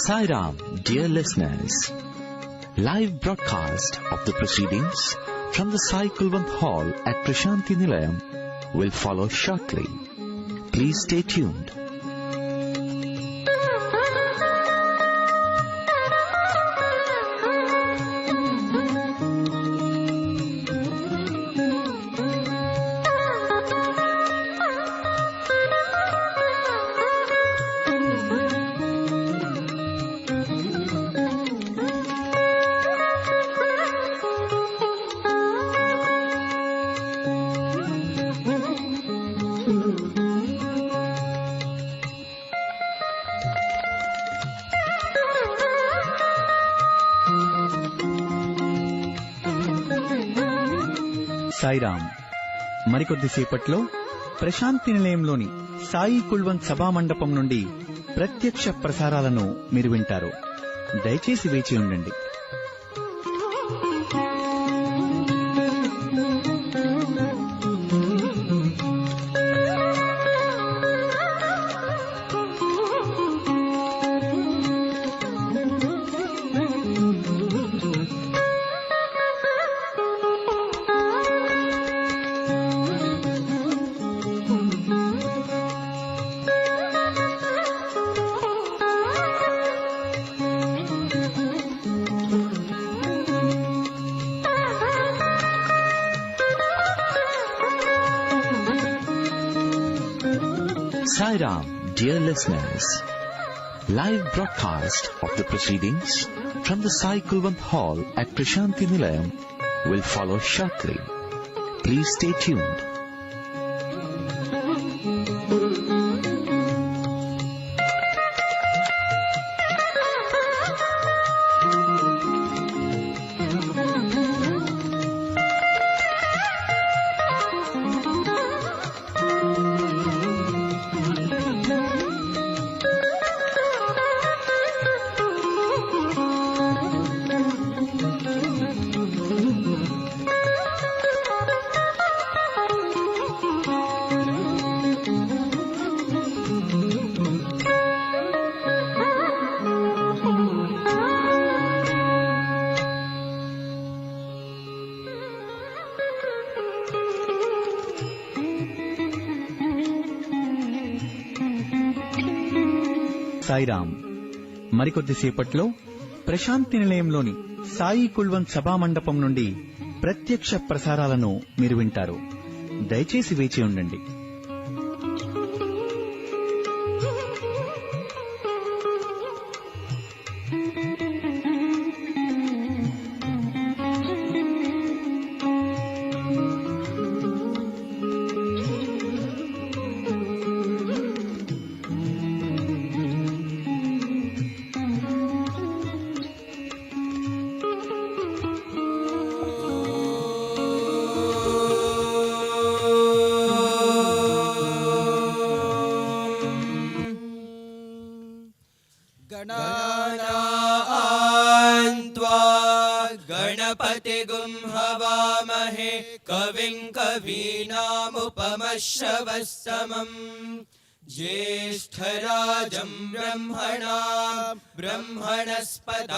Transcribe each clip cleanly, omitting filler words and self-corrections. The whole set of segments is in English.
Sairam, dear listeners. Live broadcast of the proceedings from the Sai Kulwant Hall at Prasanthi Nilayam will follow shortly. Please stay tuned. Sairam. మరికొద్దిసేపట్లో Prashanti నిలయంలోని Sai Kulwant సభా మండపం నుండి ప్రత్యక్ష ప్రసారాలను మీరు వింటారు. దయచేసి వేచి ఉండండి. Sairam, dear listeners. Live broadcast of the proceedings from the Sai Kulwant Hall at Prasanthi Nilayam will follow shortly. Please stay tuned. Sairam. మరికొద్దిసేపట్లో Prashanti నిలయంలోని Sai Kulwant సభా మండపం నుండి ప్రత్యక్ష ప్రసారాలను మీరు వింటారు. దయచేసి వేచి ఉండండి. गणपतिगुं हवामहे कविं कवीनामुपमश्रवस्तमम् ज्येष्ठराजं ब्रह्मणस्पत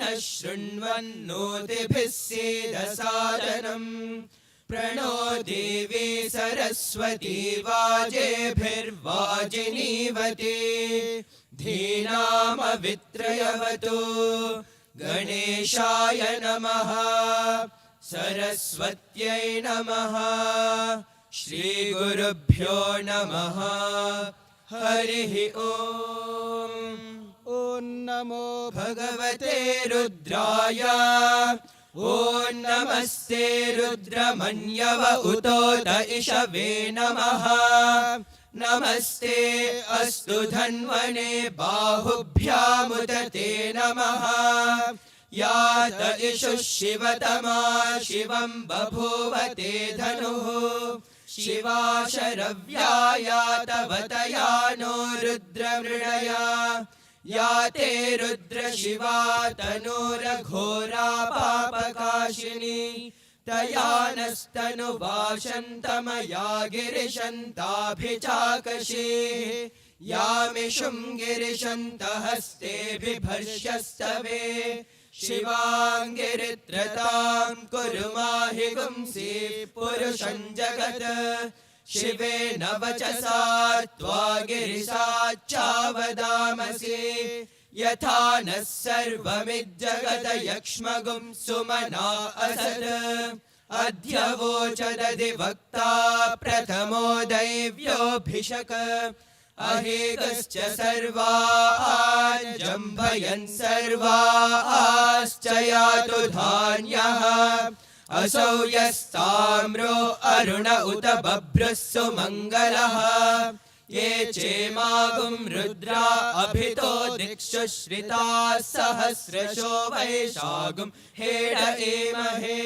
नः शृण्वन्नोतिभिः सीदसादनम् प्रणो देवी सरस्वती वाजेभिर्वाजिनीवती धीनामवित्रयवतु गणेशाय नमः सरस्वत्यै नमः श्रीगुरुभ्यो नमः हरिः ॐ नमो भगवते रुद्राय ॐ नमस्ते रुद्रमन्यव उतोत इषवे नमः नमस्ते अस्तु धन्वने बाहुभ्यामुत ते नमः यात इषुः शिवतमा शिवं बभूव ते धनुः शिवा शरव्या यातवतया नो रुद्रमृडया या ते रुद्र शिवा तनूरघोरा पापकाशिनी तया नस्तनुवाशन्तमया गिरिशन्ताभिचाकशी यामिषुं गिरिशन्तहस्ते बिभर्ष्यस्तवे शिवाङ्गिरित्रतां कुरु माहि गुंसि पुरुषं जगत् शिवेन वचसा त्वा गिरिशाच्चावदामसि यथा नः सर्वमिज्जगत यक्ष्मगुं सुमना असत् अद्य वोचदधिवक्ता प्रथमो दैव्योऽभिषक अहेकश्च सर्वान् जम्भयन् सर्वाश्च यातु धान्यः असौ यस्ताम्रो अरुण उत बभ्रः सुमङ्गलः ये चेमागुं रुद्रा अभितो दिक्षु श्रिताः सहस्रशो वैशागुं हेड एमहे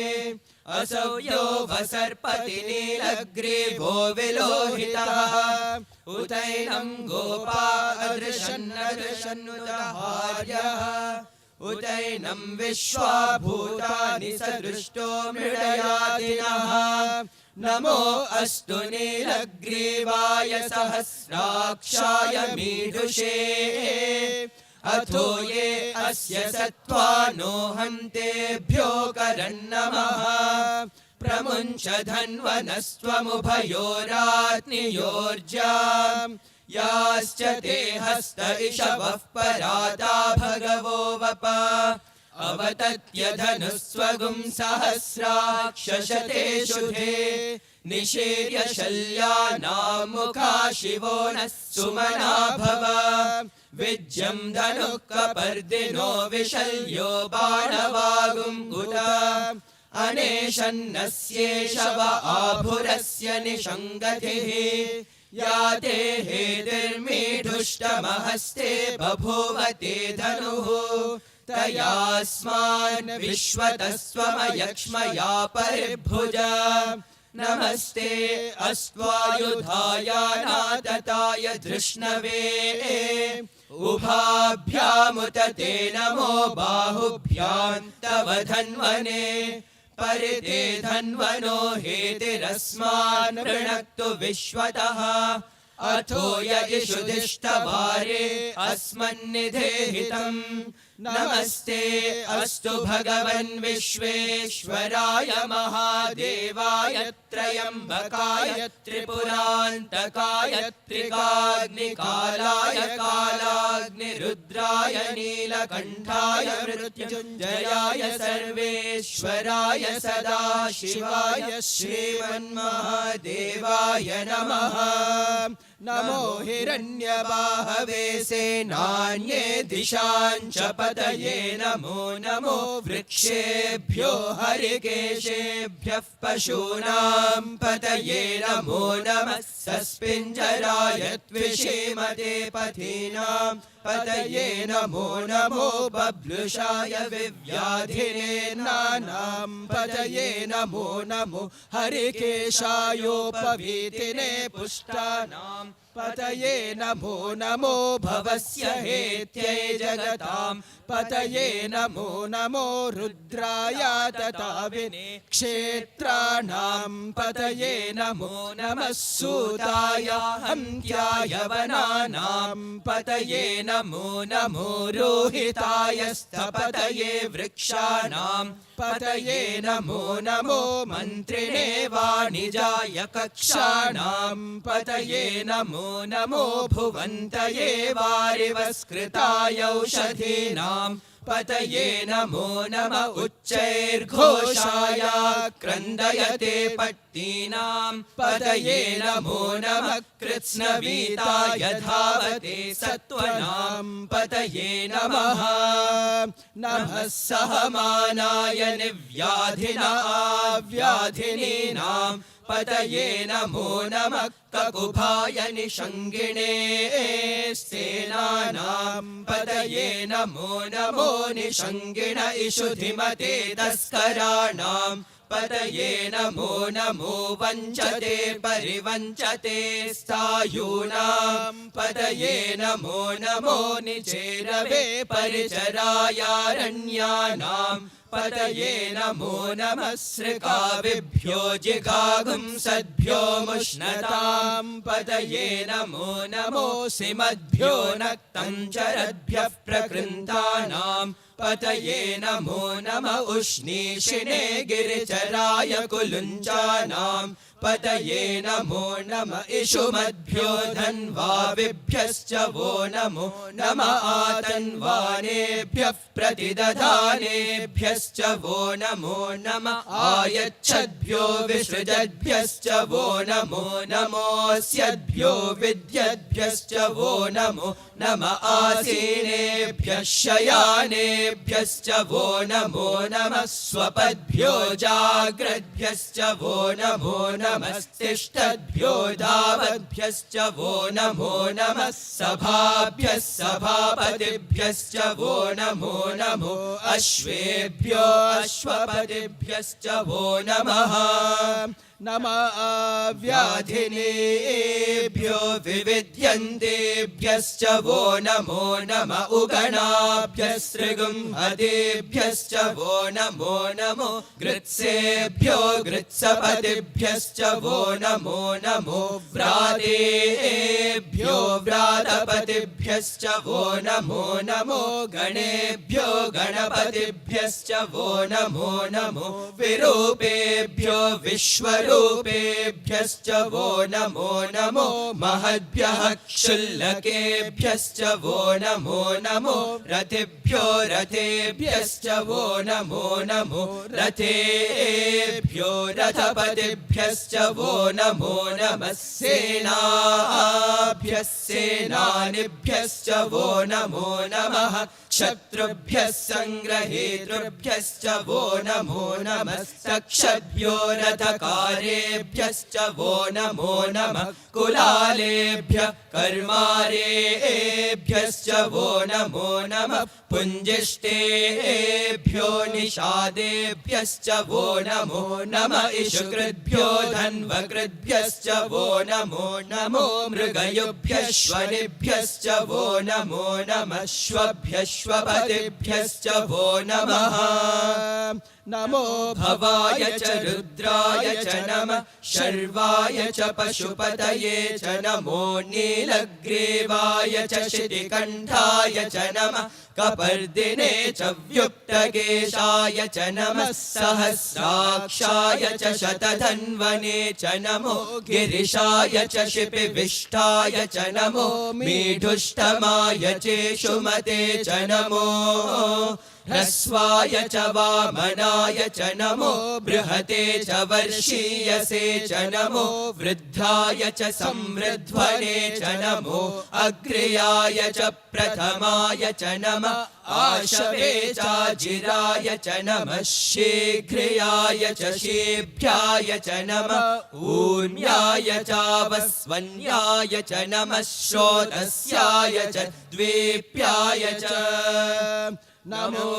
असौ यो वसर्पति नीलग्रीवो विलोहितः उतैनं गोपा अदृशन्नदृशन्नुतहार्यः उतैनं विश्वा भूतानि सदृष्टो मृडयातिनः नमो अस्तु नीलग्रीवाय सहस्राक्षाय मीढुषे अथो ये अस्य सत्त्वानो हन्तेभ्यो करन्नमः प्रमुञ्च धन्वनस्त्वमुभयोरात्नियोर्जाम् याश्च ते हस्त इषवः पराता भगवो वप अवतत्य धनुस्वगुं सहस्राक्षशते शुधे निशीर्य शल्यानां मुखा शिवो नः सुमना भव विज्यं धनुः कपर्दिनो विशल्यो बाणवागुं उत अनेशन्नस्येषव आभुरस्य निषङ्गतिः याते हेतिर्मीढुष्टमहस्ते बभूवते धनुः तयास्मान् विश्वतस्त्वमयक्ष्मया परिभुज नमस्ते अस्त्वायुधाय नातताय धृष्णवे उभाभ्यामुत ते नमो बाहुभ्यां तव धन्वने परिते धन्वनो हेतिरस्मान् वृणक्तु विश्वतः अथो यदिषुधिष्ठवारे अस्मन्निधेहितम् नमस्ते अस्तु भगवन् विश्वेश्वराय महादेवाय त्रयम्बकाय त्रिपुरान्तकाय त्रिकाग्निकालाय कालाग्निरुद्राय नीलकण्ठाय मृत्युञ्जयाय सर्वेश्वराय सदाशिवाय श्रीमन्महादेवाय नमः नमो हिरण्यबाहवे सेनान्ये दिशाञ्च पतये नमो नमो वृक्षेभ्यो हरिकेशेभ्यः पशूनां पतये नमो नमः सस्पिञ्जराय त्विषीमते पथीनां पतये नमो नमो बभ्लुषाय विव्याधिने नानां पतये नमो नमो हरिकेशायोपवीतिने पुष्टानां पतये नमो नमो भवस्य हेत्यै जगतां पतये नमो नमो रुद्राय तथा विने क्षेत्राणां पतये नमो नमः सूताय हन्त्याय वनानां पतये नमो नमो रोहिताय स्थपतये वृक्षाणां पतये नमो नमो मन्त्रिणे वाणिजाय कक्षाणां पतये नमो नमो भुवन्तये वारिवस्कृताय औषधीनां पतये नमो नम उच्चैर्घोषाय क्रन्दयते पट्टीनां पतये नमो नमः कृत्स्नवीताय धावते सत्त्वनां पतये नमः नमः सहमानाय निव्याधिनाव्याधिनीनां पतये नमो नमः ककुभाय निषङ्गिणे सेनानां पतये नमो नमो निषङ्गिण इषुधिमते तस्कराणां पतये नमो नमो वञ्चते परिवञ्चते स्थायूनां पतये नमो नमो निचेरवे परिचरायारण्यानां पतये नमो नमः सृकाविभ्यो जिगागुंसद्भ्यो मुष्णतां पतये नमो नमोऽसिमद्भ्यो नक्तं चरद्भ्यः प्रकृन्तानां पतये नमो नमः उष्णीषिणे गिरिचराय कुलुञ्चानां पतये नमो नमः इषुमद्भ्यो धन्वाविभ्यश्च वो नमो नमः आतन्वानेभ्यः प्रतिदधानेभ्यश्च वो नमो नमः आयच्छद्भ्यो विसृजद्भ्यश्च वो नमो नमोऽस्यद्भ्यो विद्यद्भ्यश्च वो नमो नमः आसीनेभ्यः शयानेभ्यश्च वो नमो नमः स्वपद्भ्यो जाग्रद्भ्यश्च वो नमो नमस्तिष्ठद्भ्यो धावद्भ्यश्च वो नमो नमः सभाभ्यः सभापतिभ्यश्च वो नमो नमो अश्वेभ्यो अश्वपतिभ्यश्च वो नमः नमः व्याधिनेभ्यो विविध्यन्तेभ्यश्च वो नमो नमः उगणाभ्यस्त्रिगुंहतेभ्यश्च वो नमो नमो गृत्सेभ्यो गृत्सपतिभ्यश्च वो नमो नमो व्रातेभ्यो व्रातपतिभ्यश्च वो नमो नमो गणेभ्यो गणपतिभ्यश्च वो नमो नमो विरूपेभ्यो विश्वरूपेभ्यश्च वो नमो नमो महद्भ्यः क्षुल्लकेभ्यश्च वो नमो नमो रथेभ्यो रथेभ्यश्च वो नमो नमो रथेभ्यो रथपतिभ्यश्च वो नमो नमः सेनाभ्यः सेनानिभ्यश्च वो नमो नमः शत्रुभ्यः संग्रहेतृभ्यश्च वो नमो नमः तक्षद्भ्यो रथकारेभ्यश्च वो नमो नमः कुलालेभ्यः कर्मारेभ्यश्च वो नमो नमः पुञ्जिष्टेभ्यो निषादेभ्यश्च वो नमो नमः इषुकृद्भ्यो धन्वकृद्भ्यश्च वो नमो नमो मृगयुभ्यश्वनिभ्यश्च वो नमो नमः श्वभ्यश्वपतिभ्यश्च वो नमः नमो भवाय च रुद्राय च नमः शर्वाय च पशुपतये च नमो नीलग्रीवाय च शितिकण्ठाय च नमः कपर्दिने च व्युक्तकेशाय च नमः सहस्राक्षाय च शतधन्वने च नमो गिरिशाय च शिपिविष्टाय च नमो मीढुष्टमाय चेषुमते च नमो ह्रस्वाय च वामनाय च नमो बृहते च वर्षीयसे च नमो वृद्धाय च संवृध्वने च नमो अग्र्याय च प्रथमाय च नमः आशवे चाजिराय च नमः शीघ्राय च शीभ्याय च नमः ऊर्म्याय चावस्वन्याय च नमः श्रोतस्याय च द्वीप्याय च नमो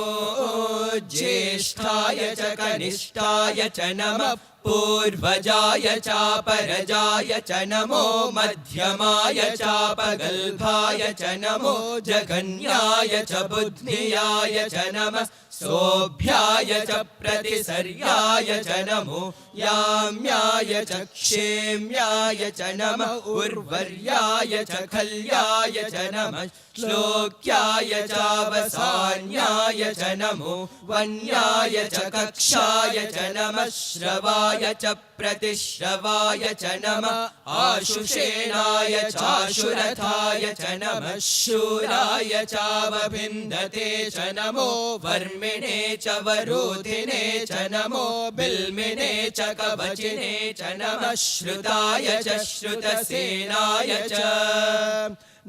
ज्येष्ठाय च कनिष्ठाय च नमः पूर्वजाय चापरजाय च नमो मध्यमाय चापगल्भाय च नमो जघन्याय च बुद्ध्याय च नमः सोऽभ्याय च प्रतिसर्याय च नमो याम्याय च क्षेम्याय च नमः उर्वर्याय च खल्याय च नमः श्लोक्याय चावसान्याय च नमो वन्याय च कक्षाय च नमः श्रवाय च प्रतिश्रवाय च नमः आशुषेणाय चाशुरथाय च नमः शूराय चावभिन्दते च नमो वर्मिणे च वरोधिने च नमो बिल्मिने च कवचिने च नमः श्रुताय च श्रुतसेनाय च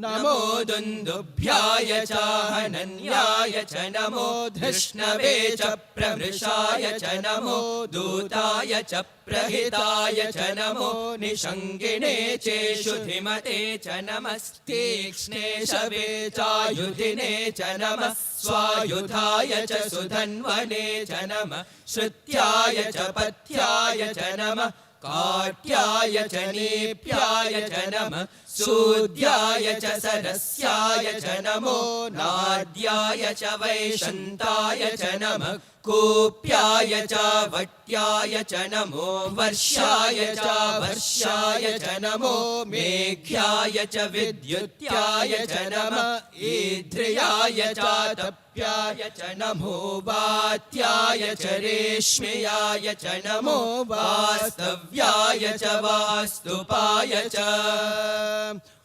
नमो दुन्दुभ्याय च हनन्याय च नमो धृष्णवे च प्रवृषाय च नमो दूताय च प्रहिताय च नमो निषङ्गिणे चेषुधिमते च नमस्तीक्ष्णे शवे चायुधिने च नमः स्वायुधाय च सुधन्वने च नमः श्रुत्याय च पथ्याय च नमः काट्याय च नीप्याय च नमः सूद्याय च सरस्याय च नमो नाद्याय च वैशन्ताय च नमः कूप्याय च वट्याय च नमो वर्षाय च वर्षाय च नमो मेघ्याय च विद्युत्याय च नमः ईध्र्याय च तप्याय च नमो वात्याय च रेश्म्याय च नमो वास्तव्याय च वास्तुपाय च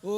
ॐ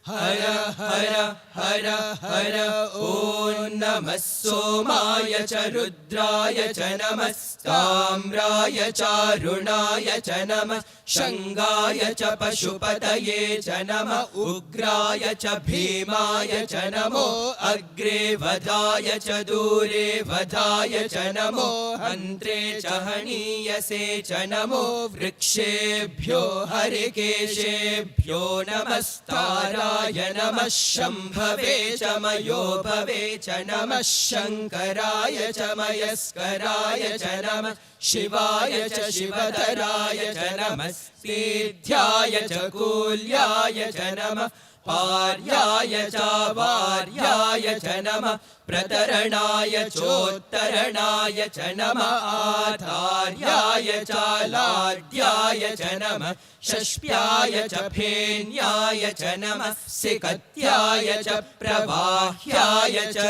हर हर हर हर ॐ नमः सोमाय च रुद्राय च नमः ताम्राय चारुणाय च नमः शङ्गाय च पशुपतये च नमः उग्राय च भीमाय च नमो अग्रे वधाय च दूरे वधाय च नमो हन्त्रे च हनीयसे च नमो वृक्षेभ्यो हरिकेशेभ्यो नमस्ताराय नमः शम्भवे च मयोभवे च नमः शङ्कराय च मयस्कराय च नमः शिवाय च शिवधराय च नमः सिद्ध्याय च कूल्याय च नमः पार्याय च वार्याय च नमः प्रतरणाय चोत्तरणाय च नमः आधार्याय च लाड्याय च नमः षष्प्याय च फेन्याय च नमः सिकत्याय च प्रवाह्याय च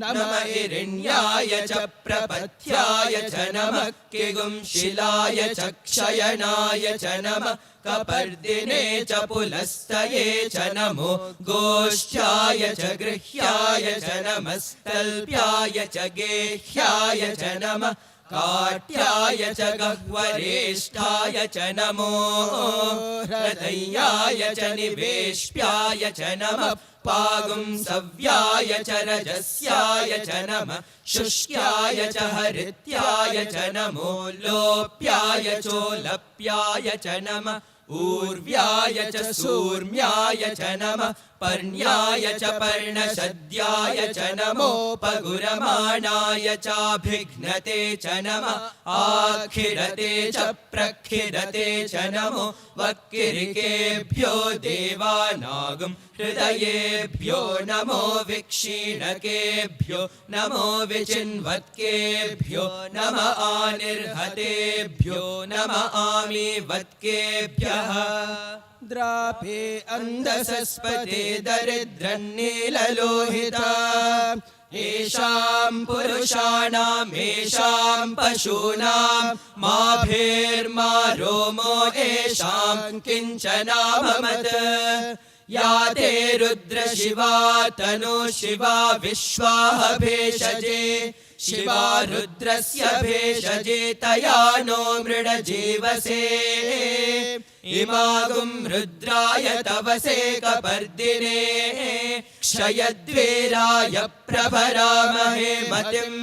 नमः हिरण्याय च प्रपथ्याय च नमः किगुंशिलाय च क्षयणाय च नमः कपर्दिने च पुलस्तये च नमो गोष्ठ्याय च गृह्याय च नमः स्तल्प्याय च गेह्याय च नमः काट्याय च गह्वरेष्ठाय च नमो हृदयाय च निवेश्याय च नमः पागुंसव्याय च रजस्याय च नमः शुष्क्याय च हरित्याय च नमो लोप्याय चोलप्याय च नमः ऊर्व्याय च सूर्म्याय च नमः पर्ण्याय च पर्णशद्याय च नमो पगुरमाणाय चाभिघ्नते च नमः आखिरते च प्रखिरते च नमो वक्किरिकेभ्यो देवानागं हृदयेभ्यो नमो विक्षीणकेभ्यो नमो विचिन्वत्केभ्यो नम आनिर्हतेभ्यो नम आमीवत्केभ्यः द्रापे अन्धसस्पते दरिद्रन्नीललोहिता येषां पुरुषाणाम् येषां पशूनां माभेर्मा रोमो येषां किञ्चनाममत् या ते रुद्र शिवा तनु शिवा विश्वाः भेषजे शिवा रुद्रस्य भेषजे तया नो मृडजीवसे इमागुं रुद्राय तवसे कपर्दिने क्षयद्वीराय प्रभरामहे मतिम्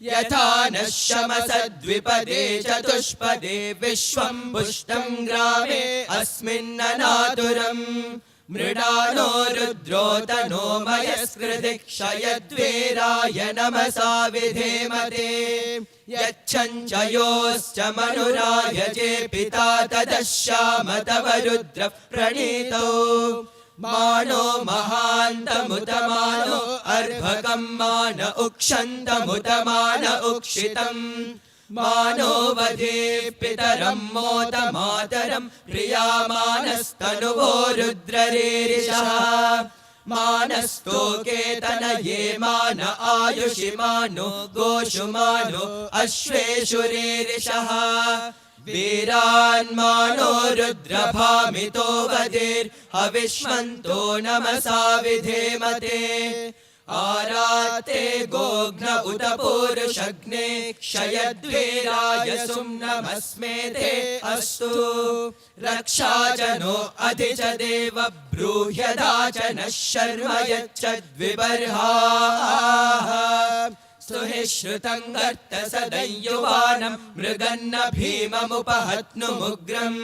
यथा नः शमसद्विपदे चतुष्पदे विश्वं पुष्टं ग्रामे अस्मिन्ननातुरम् मृडानो रुद्रो तनो मयस्कृति क्षयद्वीराय नमसा विधेमते यच्छञ्चयोश्च मनुरायजे पिता तदश्याम तव रुद्र प्रणीतौ मानो महान्तमुतमानो अर्भकं मान उक्षन्तमुतमान उक्षितम् मानो वधे पितरं मोत मातरं प्रियामानस्तनुवो रुद्ररीरिषः मानस्तोके तनये मान आयुषि मानो गोषु मानो अश्वेषु रीरिषः वीरान्मानो रुद्रभामितो वधेर्हविष्मन्तो नमसा विधेमते आराते गोघ्न उत पूरुषग्ने क्षयद्वीराय सुम्नमस्मेते अस्तु रक्षा च नो अधि च देव ब्रूह्यदा च नः शर्म यच्छद्विबर्हाः स्तुहि श्रुतं गर्त सदयुवानं मृगन्न भीममुपहत्नुमुग्रम्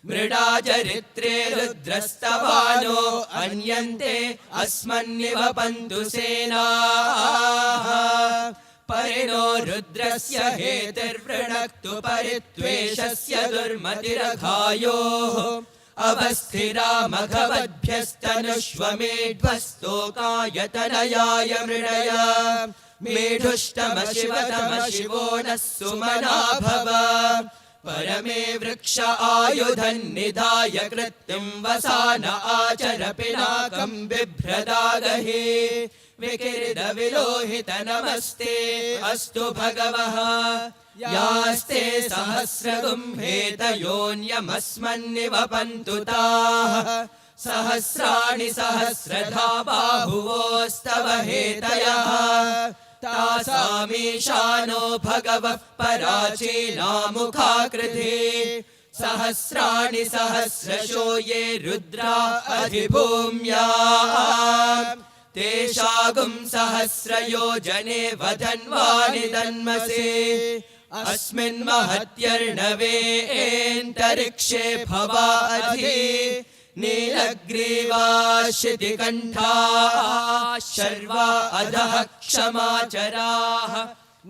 मृडाचरित्रे रुद्रस्तवानो अन्यन्ते अस्मन्निव पन्तु सेनाः परिणो रुद्रस्य हेतिर्वृणक्तु परित्वेषस्य दुर्मतिरघायोः अवस्थिरा मघवद्भ्यस्तनुष्वमेध्वस्तोकाय तनयाय मृडय मेढुष्टमशिवतम शिवो नः सुमना भव परमे वृक्ष आयुधन्निधाय कृत्तिं वसान आचर पिनाकं बिभ्रदागहे विकिरिद विलोहित नमस्ते अस्तु भगवः यास्ते सहस्रगुम्भेत योऽन्यमस्मन्निवपन्तु ताः सहस्राणि सहस्रधा बाहुवोस्तव हेतयः तासामीशानो भगवः पराचीनामुखाकृते सहस्राणि सहस्रशो ये रुद्रा अधिभूम्या तेषागुं सहस्रयोजने वधन्वानि तन्मसे अस्मिन् महत्यर्णवेऽन्तरिक्षे भवाधि नीलग्रीवाशितिकण्ठाः शर्वा अधः क्षमाचराः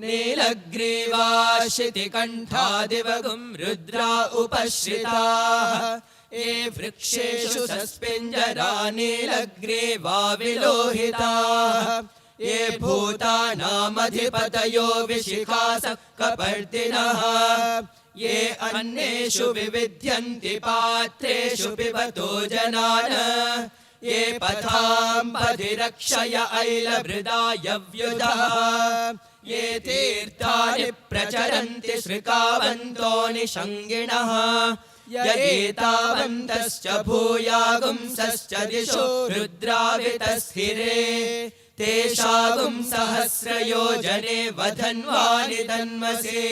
नीलग्रीवाशितिकण्ठा दिवगुं रुद्रा उपश्रिताः ये वृक्षेषु सस्पिञ्जरा नीलग्रीवा विलोहिताः ये भूतानामधिपतयो विशिखासः कपर्दिनः ये अन्नेषु विविध्यन्ति पात्रेषु पिबतो जनान् ये पथाम्पधिरक्षय ऐलभृदाय व्युधः ये तीर्थानि प्रचरन्ति श्रिकावन्तो निषङ्गिणः यगेतावन्तश्च भूयागुंसश्च दिशो रुद्रावितस्थिरे तेषागुं सहस्रयोजने वधन्वानि तन्मसे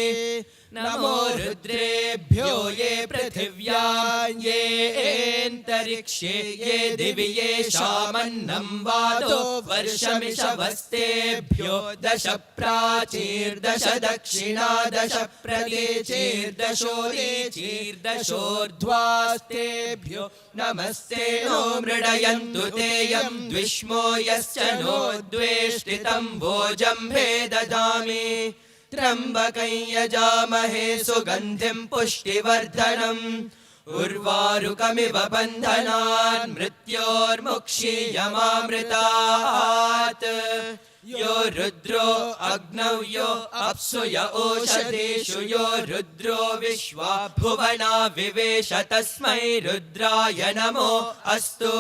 नमो रुद्रेभ्यो ये पृथिव्यां येऽन्तरिक्षे ये दिवि येषामन्नं वातो वर्षमिषवस्तेभ्यो दश प्राचीर्दश दक्षिणा दश प्रदेचीर्दशोदीचीर्दशोर्ध्वास्तेभ्यो नमस्ते नो मृडयन्तु तेयं द्विष्मो यश्च नो द्वेष्टितं भोजम्भे ददामि त्र्यम्बकं यजामहे सुगन्धिं पुष्टिवर्धनम् उर्वारुकमिव बन्धनान् मृत्योर्मुक्षीयमामृतात् यो रुद्रो अग्नौ यो अप्सु य ओषधीषु यो रुद्रो विश्वा भुवना विवेश तस्मै रुद्राय नमो अस्तु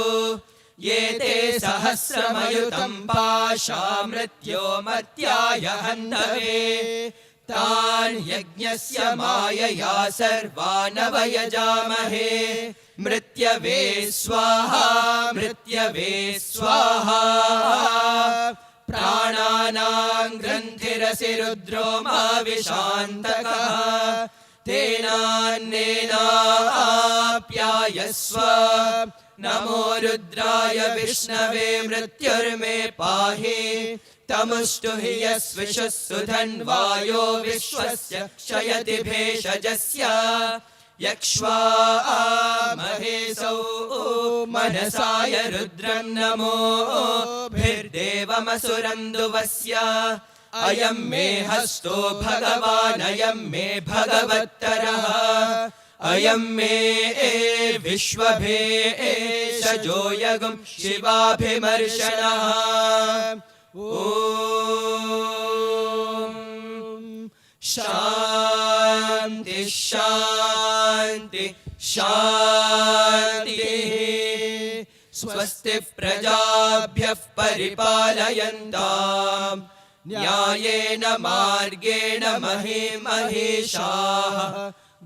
ये ते सहस्रमयुतं पाशा मृत्यो मर्त्याय हन्तवे तान् यज्ञस्य मायया सर्वान् वयजामहे मृत्यवे स्वाहा मृत्यवे स्वाहा प्राणानां ग्रन्थिरसि रुद्रो मा विशान्तकः तेनान्नेनाप्यायस्व नमो रुद्राय विष्णवे मृत्युर्मे पाहि तमुष्टु हि यस्विषुः सुधन्वायो विश्वस्य क्षयति भेषजस्य यक्ष्वामहेसौ मनसाय रुद्रं नमोभिर्देवमसुरन्दुवस्य अयं मे हस्तो भगवान् अयं मे भगवत्तरः अयं मे विश्वभेषजो यगुं शिवाभिमर्शनः ॐ शान्ति शान्ति शान्तिः स्वस्ति प्रजाभ्यः परिपालयन्ताम् न्यायेन मार्गेण महीमहेशाः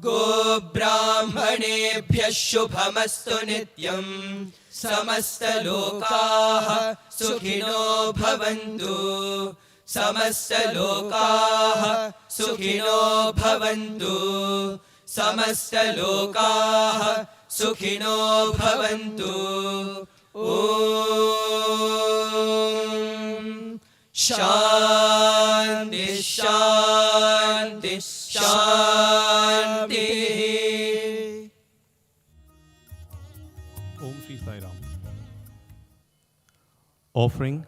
गोब्राह्मणेभ्यः शुभमस्तु नित्यम् समस्तलोकाः सुखिनो भवन्तु समस्तलोकाः सुखिनो भवन्तु समस्तलोकाः सुखिनो भवन्तु ॐ शान्ति शान्ति शान्तिः Om Shri Sai Ram. Offering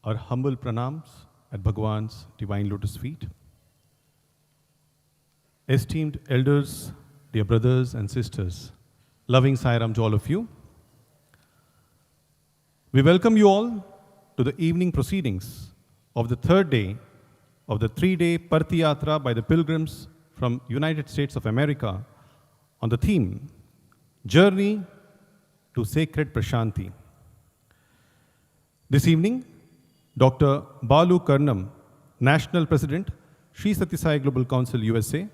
our humble pranams at Bhagwan's divine lotus feet. Esteemed elders, dear brothers and sisters, loving Sairam to all of you. We welcome you all to the evening proceedings of the third day of the 3-day Parthi Yatra by the pilgrims from United States of America on the theme, Journey to Sacred Prasanthi. This evening, Dr. Balu Karnam, National President, Sri Sathya Sai Global Council USA,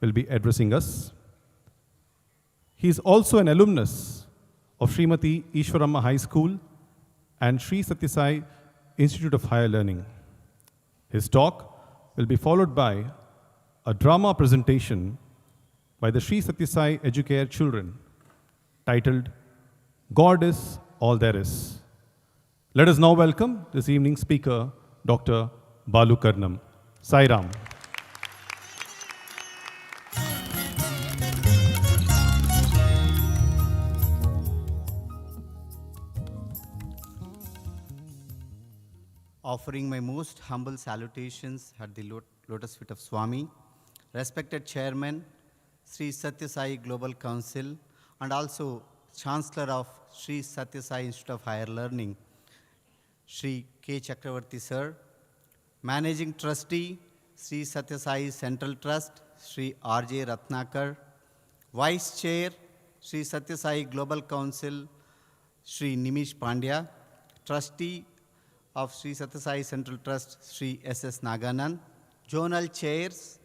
will be addressing us. He is also an alumnus of Srimati Ishwaramma High School and Sri Sathya Sai Institute of Higher Learning. His talk will be followed by a drama presentation by the Sri Sathya Sai Educare children titled God is All There Is. Let us now welcome this evening's speaker, Dr. Balu Karnam. Sai Ram. Offering my most humble salutations at the lotus feet of Swami, respected Chairman, Sri Sathya Sai Global Council, and also Chancellor of Sri Sathya Sai Institute of Higher Learning, Sri K. Chakravarti Sir, Managing Trustee, Sri Sathya Sai Central Trust, Sri R.J. Ratnakar, Vice Chair, Sri Sathya Sai Global Council, Sri Nimish Pandya, Trustee of Sri Sathya Sai Central Trust, Sri S.S. Naganan, Zonal Chairs,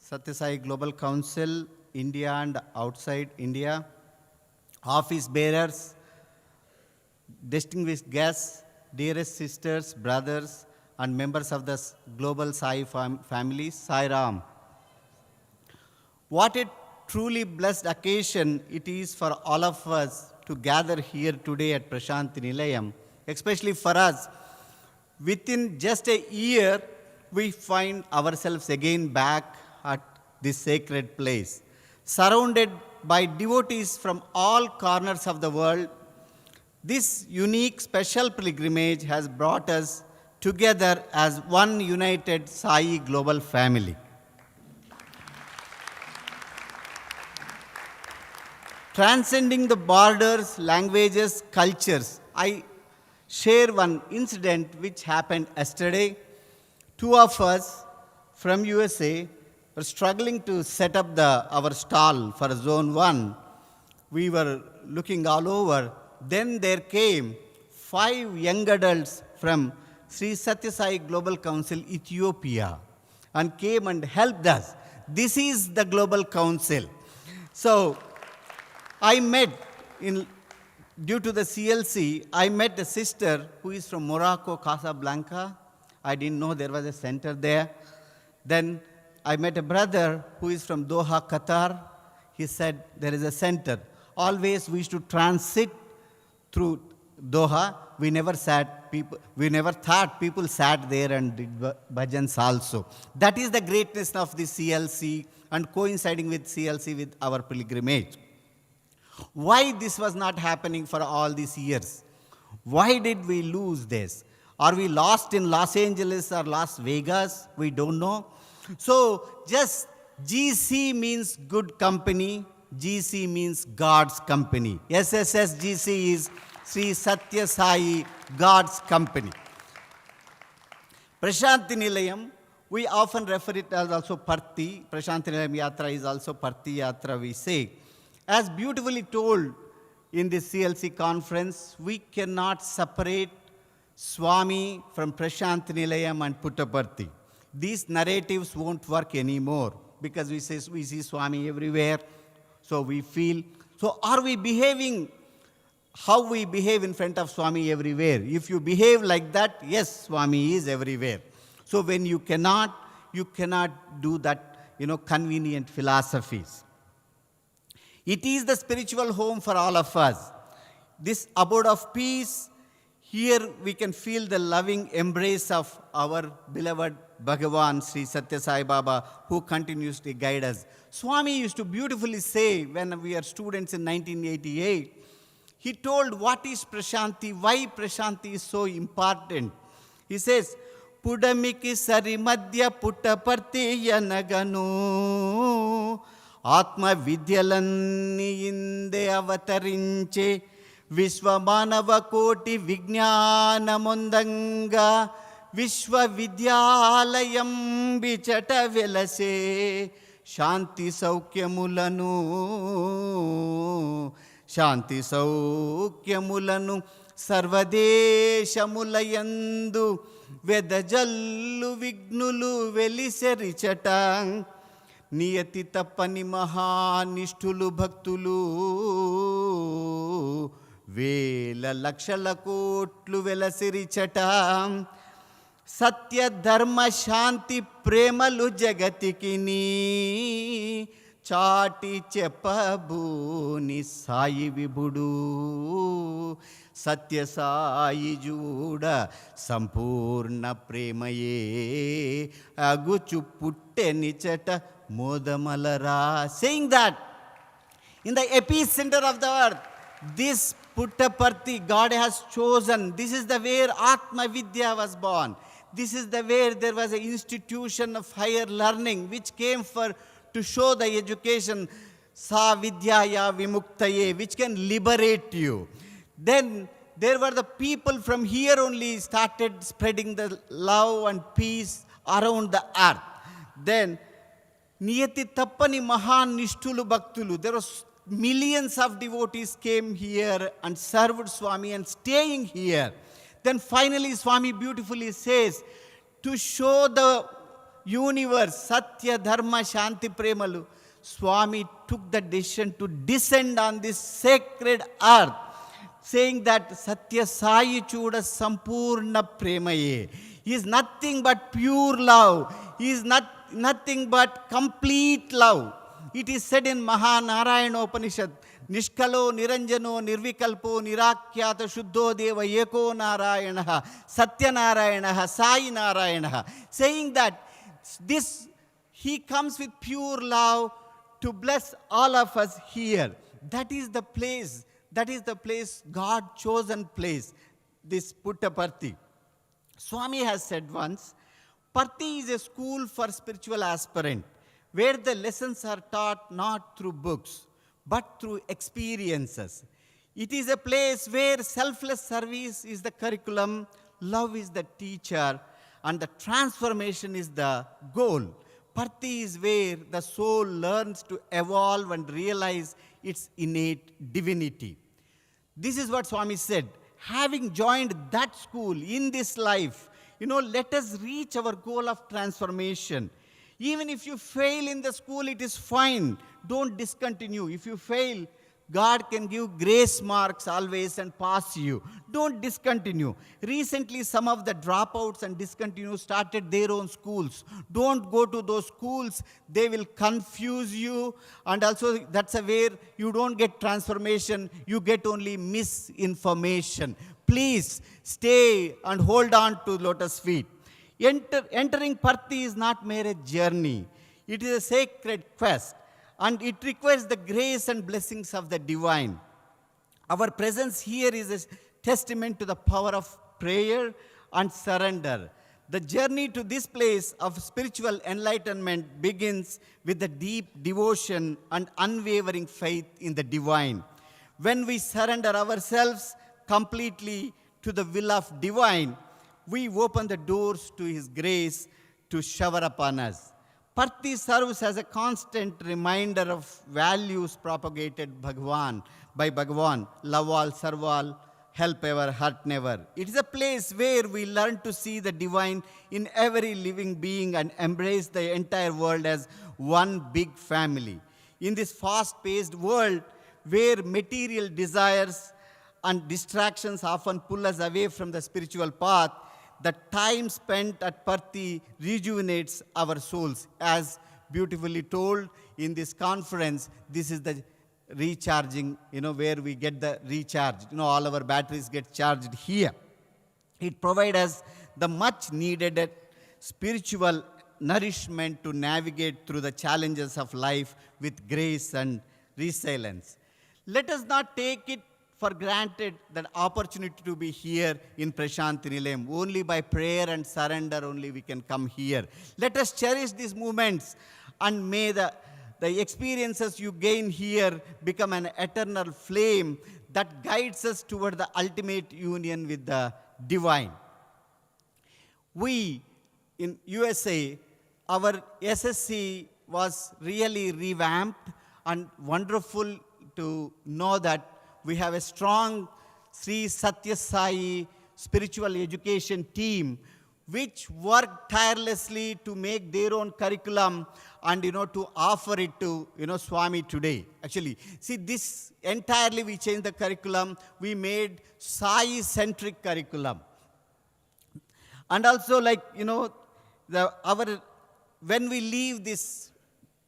Sathya Sai Global Council, India and outside India, Office Bearers, distinguished guests, dearest sisters, brothers, and members of the Global Sai family, Sai Ram. What a truly blessed occasion it is for all of us to gather here today at Prasanthi Nilayam, especially for us. Within just a year, we find ourselves again back at this sacred place, surrounded by devotees from all corners of the world. This unique, special pilgrimage has brought us together as one united Sai global family. Transcending the borders, languages, cultures, I share one incident which happened yesterday. Two of us from USA were struggling to set up our stall for Zone 1. We were looking all over. Then there came 5 young adults from Sri Sathya Sai Global Council, Ethiopia, and came and helped us. This is the Global Council. So I met due to the CLC, I met a sister who is from Morocco, Casablanca. I didn't know there was a center there. Then I met a brother who is from Doha, Qatar. He said there is a center. Always we used to transit through Doha. We never thought people sat there and did bhajans also. That is the greatness of the CLC and coinciding with CLC with our pilgrimage. Why this was not happening for all these years? Why did we lose this? Are we lost in Los Angeles or Las Vegas? We don't know. So just GC means good company. GC means God's company. SSSGC is Sri Sathya Sai, God's company. Prasanthi Nilayam, we often refer it as also Parthi. Prasanthi Nilayam Yatra is also Parthi Yatra, we say. As beautifully told in this CLC conference, we cannot separate Swami from Prasanthi Nilayam and Puttaparthi. These narratives won't work anymore because we see Swami everywhere, so we feel. So are we behaving how we behave in front of Swami everywhere? If you behave like that, yes, Swami is everywhere. So when you cannot do that, convenient philosophies. It is the spiritual home for all of us. This abode of peace, here we can feel the loving embrace of our beloved Bhagavan, Sri Sathya Sai Baba, who continues to guide us. Swami used to beautifully say when we are students in 1988, he told what is Prasanthi, why Prasanthi is so important. He says, పుడమికి సరి మధ్య పుట్టపర్తి అనగను ఆత్మ విద్యలన్నీ ఇందే అవతరించే విశ్వమానవ కోటి విజ్ఞానముందంగా విశ్వవిద్యాలయం బిచట వెలసే శాంతి సౌఖ్యములను సర్వదేశములయందు వెదజల్లు విఘ్నులు వెలిసెరిచట నియతి తప్పని మహానిష్ఠులు భక్తులు వేల లక్షల కోట్లు వెలసిరిచట సత్య ధర్మ శాంతి ప్రేమలు జగతికి చాటి చెప్పబూని సాయి విభుడు సత్య సాయి జూడ సంపూర్ణ ప్రేమయే అగుచు పుట్టెనిచట మోదమలరా. Saying that in the epicenter of the earth, this Puttaparthi God has chosen. This is the where Atma Vidya was born. This is the where there was an institution of higher learning which came to show the education Sa Vidyaya Vimuktaye, which can liberate you. Then there were the people from here only started spreading the love and peace around the earth. Then Niyati Tappani Mahan Nishtulu Bhaktulu, there was millions of devotees came here and served Swami and staying here. Then finally Swami beautifully says, to show the universe, Sathya, Dharma, Shanti, Premalu, Swami took the decision to descend on this sacred earth, saying that Sathya Sai Chuda Sampurna Premaye. He is nothing but pure love. He is nothing but complete love. It is said in Mahanarayana Upanishad, Nishkalo, Niranjano, Nirvikalpo, Nirakyata, Shuddho Deva, Eko Narayanaha, Satya Narayanaha, Sai Narayanaha, saying that this, he comes with pure love to bless all of us here. That is the place, God chosen place, this Puttaparthi. Swami has said once, Parthi is a school for spiritual aspirant, where the lessons are taught not through books, but through experiences. It is a place where selfless service is the curriculum, love is the teacher, and the transformation is the goal. Parthi is where the soul learns to evolve and realize its innate divinity. This is what Swami said. Having joined that school in this life, let us reach our goal of transformation. Even if you fail in the school, it is fine. Don't discontinue. If you fail, God can give grace marks always and pass you. Don't discontinue. Recently, some of the dropouts and discontinue started their own schools. Don't go to those schools. They will confuse you. And also, that's where you don't get transformation. You get only misinformation. Please stay and hold on to lotus feet. Entering Parthi is not mere a journey. It is a sacred quest, and it requires the grace and blessings of the divine. Our presence here is a testament to the power of prayer and surrender. The journey to this place of spiritual enlightenment begins with the deep devotion and unwavering faith in the divine. When we surrender ourselves completely to the will of divine, we open the doors to His grace to shower upon us. Parthi serves as a constant reminder of values propagated by Bhagavan, love all, serve all, help ever, hurt never. It is a place where we learn to see the divine in every living being and embrace the entire world as one big family. In this fast-paced world where material desires and distractions often pull us away from the spiritual path, the time spent at Parthi rejuvenates our souls. As beautifully told in this conference, this is the recharging, where we get the recharge. All our batteries get charged here. It provides us the much needed spiritual nourishment to navigate through the challenges of life with grace and resilience. Let us not take it for granted that opportunity to be here in Prasanthi Nilayam. Only by prayer and surrender only we can come here. Let us cherish these moments, and may the experiences you gain here become an eternal flame that guides us toward the ultimate union with the divine. We in USA, our SSC was really revamped, and wonderful to know that we have a strong Sri Sathya Sai spiritual education team which work tirelessly to make their own curriculum and to offer it to Swami today. Actually, see, this entirely we changed the curriculum. We made Sai centric curriculum. And also, like when we leave this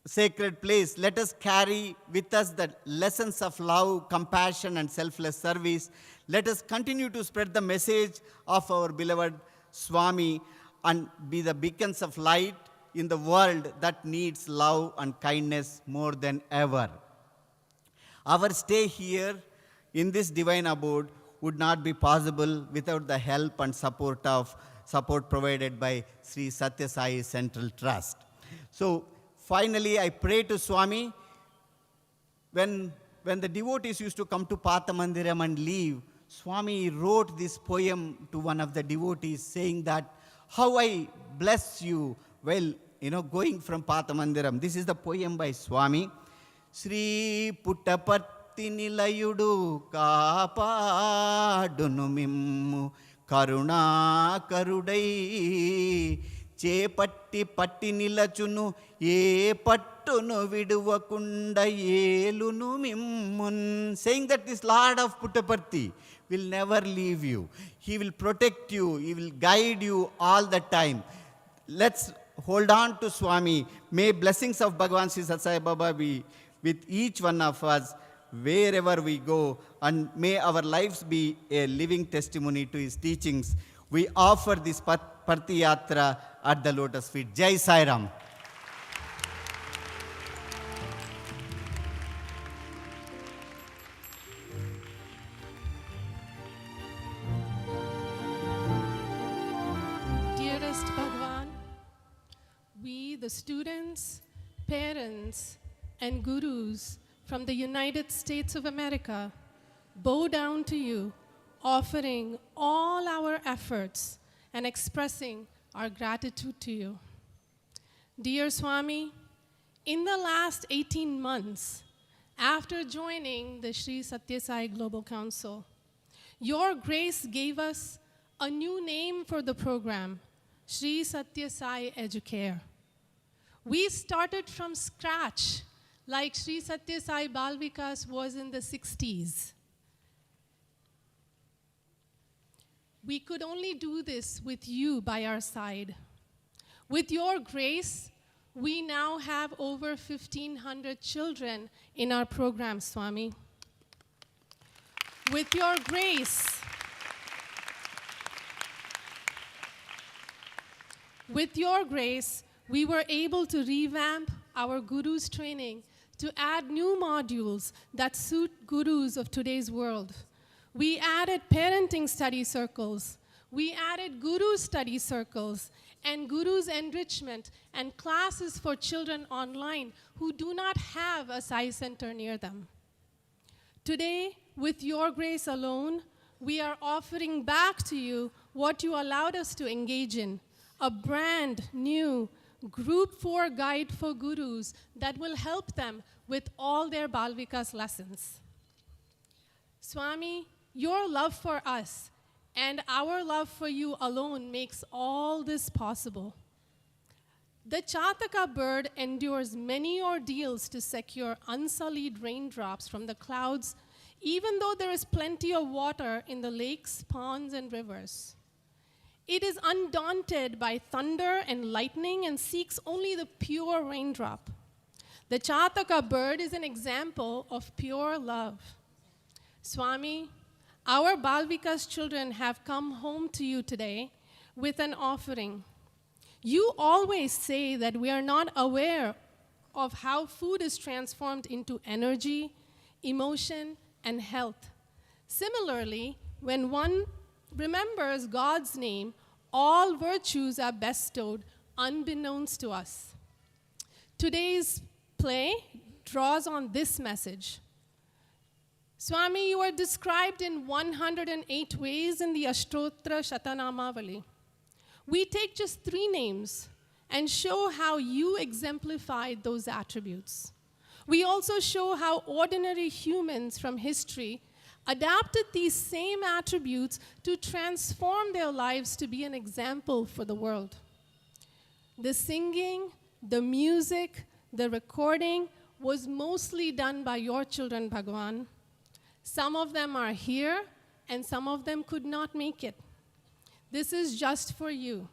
sacred place, let us carry with us the lessons of love, compassion, and selfless service. Let us continue to spread the message of our beloved Swami and be the beacons of light in the world that needs love and kindness more than ever. Our stay here in this divine abode would not be possible without the help and support provided by Sri Sathya Sai Central Trust. So finally, I pray to Swami, when the devotees used to come to Patha Mandiram and leave, Swami wrote this poem to one of the devotees saying that, how I bless you while going from Patha Mandiram. This is the poem by Swami. Sri Puttaparthi Nilayudu Kapadunu Mimmu Karuna Karudai చేపట్టి పట్టి నిలచును ఏ పట్టును విడువకుండ ఏలును మిమ్మున్. Saying that this Lord of Puttaparthi will never leave you. He will protect you. He will guide you all the time. Let's hold on to Swami. May blessings of Bhagavan Sri Sathya Sai Baba be with each one of us wherever we go, and may our lives be a living testimony to his teachings. We offer this Parthi Yatra at the lotus feet. Jai Sai Ram. Dearest Bhagavan, we, the students, parents, and gurus from the United States of America, bow down to you, offering all our efforts and expressing our gratitude to you. Dear Swami, in the last 18 months, after joining the Sri Sathya Sai Global Council, your grace gave us a new name for the program, Sri Sathya Sai Educare. We started from scratch, like Sri Sathya Sai Bal Vikas was in the 60s. We could only do this with you by our side. With your grace, we now have over 1,500 children in our program, Swami. With your grace, we were able to revamp our gurus training to add new modules that suit gurus of today's world. We added parenting study circles. We added guru study circles and gurus enrichment and classes for children online who do not have a Sai center near them. Today, with your grace alone, we are offering back to you what you allowed us to engage in, a brand new Group 4 guide for gurus that will help them with all their Bal Vikas lessons. Swami, your love for us and our love for you alone makes all this possible. The Chataka bird endures many ordeals to secure unsullied raindrops from the clouds, even though there is plenty of water in the lakes, ponds, and rivers. It is undaunted by thunder and lightning and seeks only the pure raindrop. The Chataka bird is an example of pure love. Swami, our Bal Vikas children have come home to you today with an offering. You always say that we are not aware of how food is transformed into energy, emotion, and health. Similarly, when one remembers God's name, all virtues are bestowed unbeknownst to us. Today's play draws on this message. Swami, you are described in 108 ways in the Ashtotra Shatanamavali. We take just 3 names and show how you exemplified those attributes. We also show how ordinary humans from history adapted these same attributes to transform their lives to be an example for the world. The singing, the music, the recording was mostly done by your children, Bhagavan. Some of them are here, and some of them could not make it. This is just for you.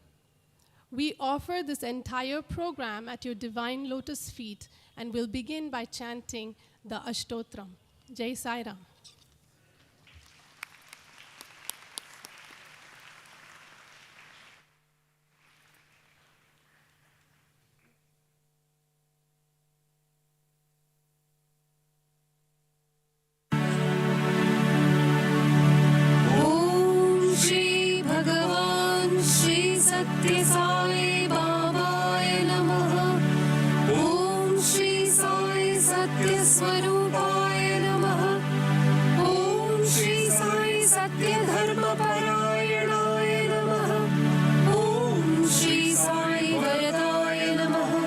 We offer this entire program at your divine lotus feet, and we'll begin by chanting the Ashtotram. Jai Sai Ram. Sathya Sai Babaya Namaha. Om Shri Sai Sathya Swarupaya Namaha. Om Shri Sai Sathya Dharma Parayanaya Namaha. Om Shri Sai Varadaya Namaha.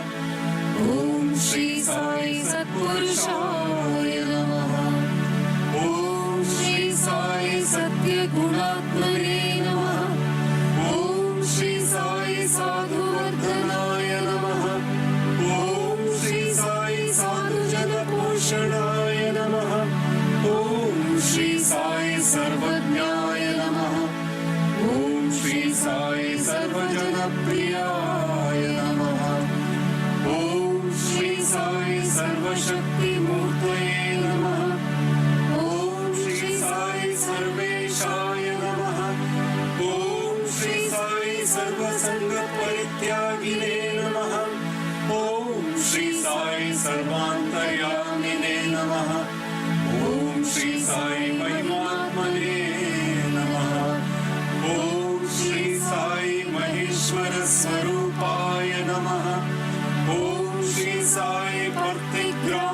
Om Shri Sai Satpurushaya Namaha. Om Shri Sai Sathya Gunatmane Namaha. Shri Sai Sadhu Vardhanaya Namaha. Om Shri Sai Sadhu Jana Poshanaya Namaha. Om Shri Sai Sarvajnaya Namaha. Om Shri Sai Sarvajana Priyaya Namaha. Om Shri Sai Sarvashakti Murtaye Namaha. Om Shri Sai Sarveshaya Namaha. Om Shri Sai Sarvasanga Parityagine Namaha. Om Shri Sai Sarvantayamine Namaha. Om Shri Sai Mahimatmane Namaha. Om Shri Sai Maheshwara Swarupaya Namaha. Om Shri Sai Parthi Yatra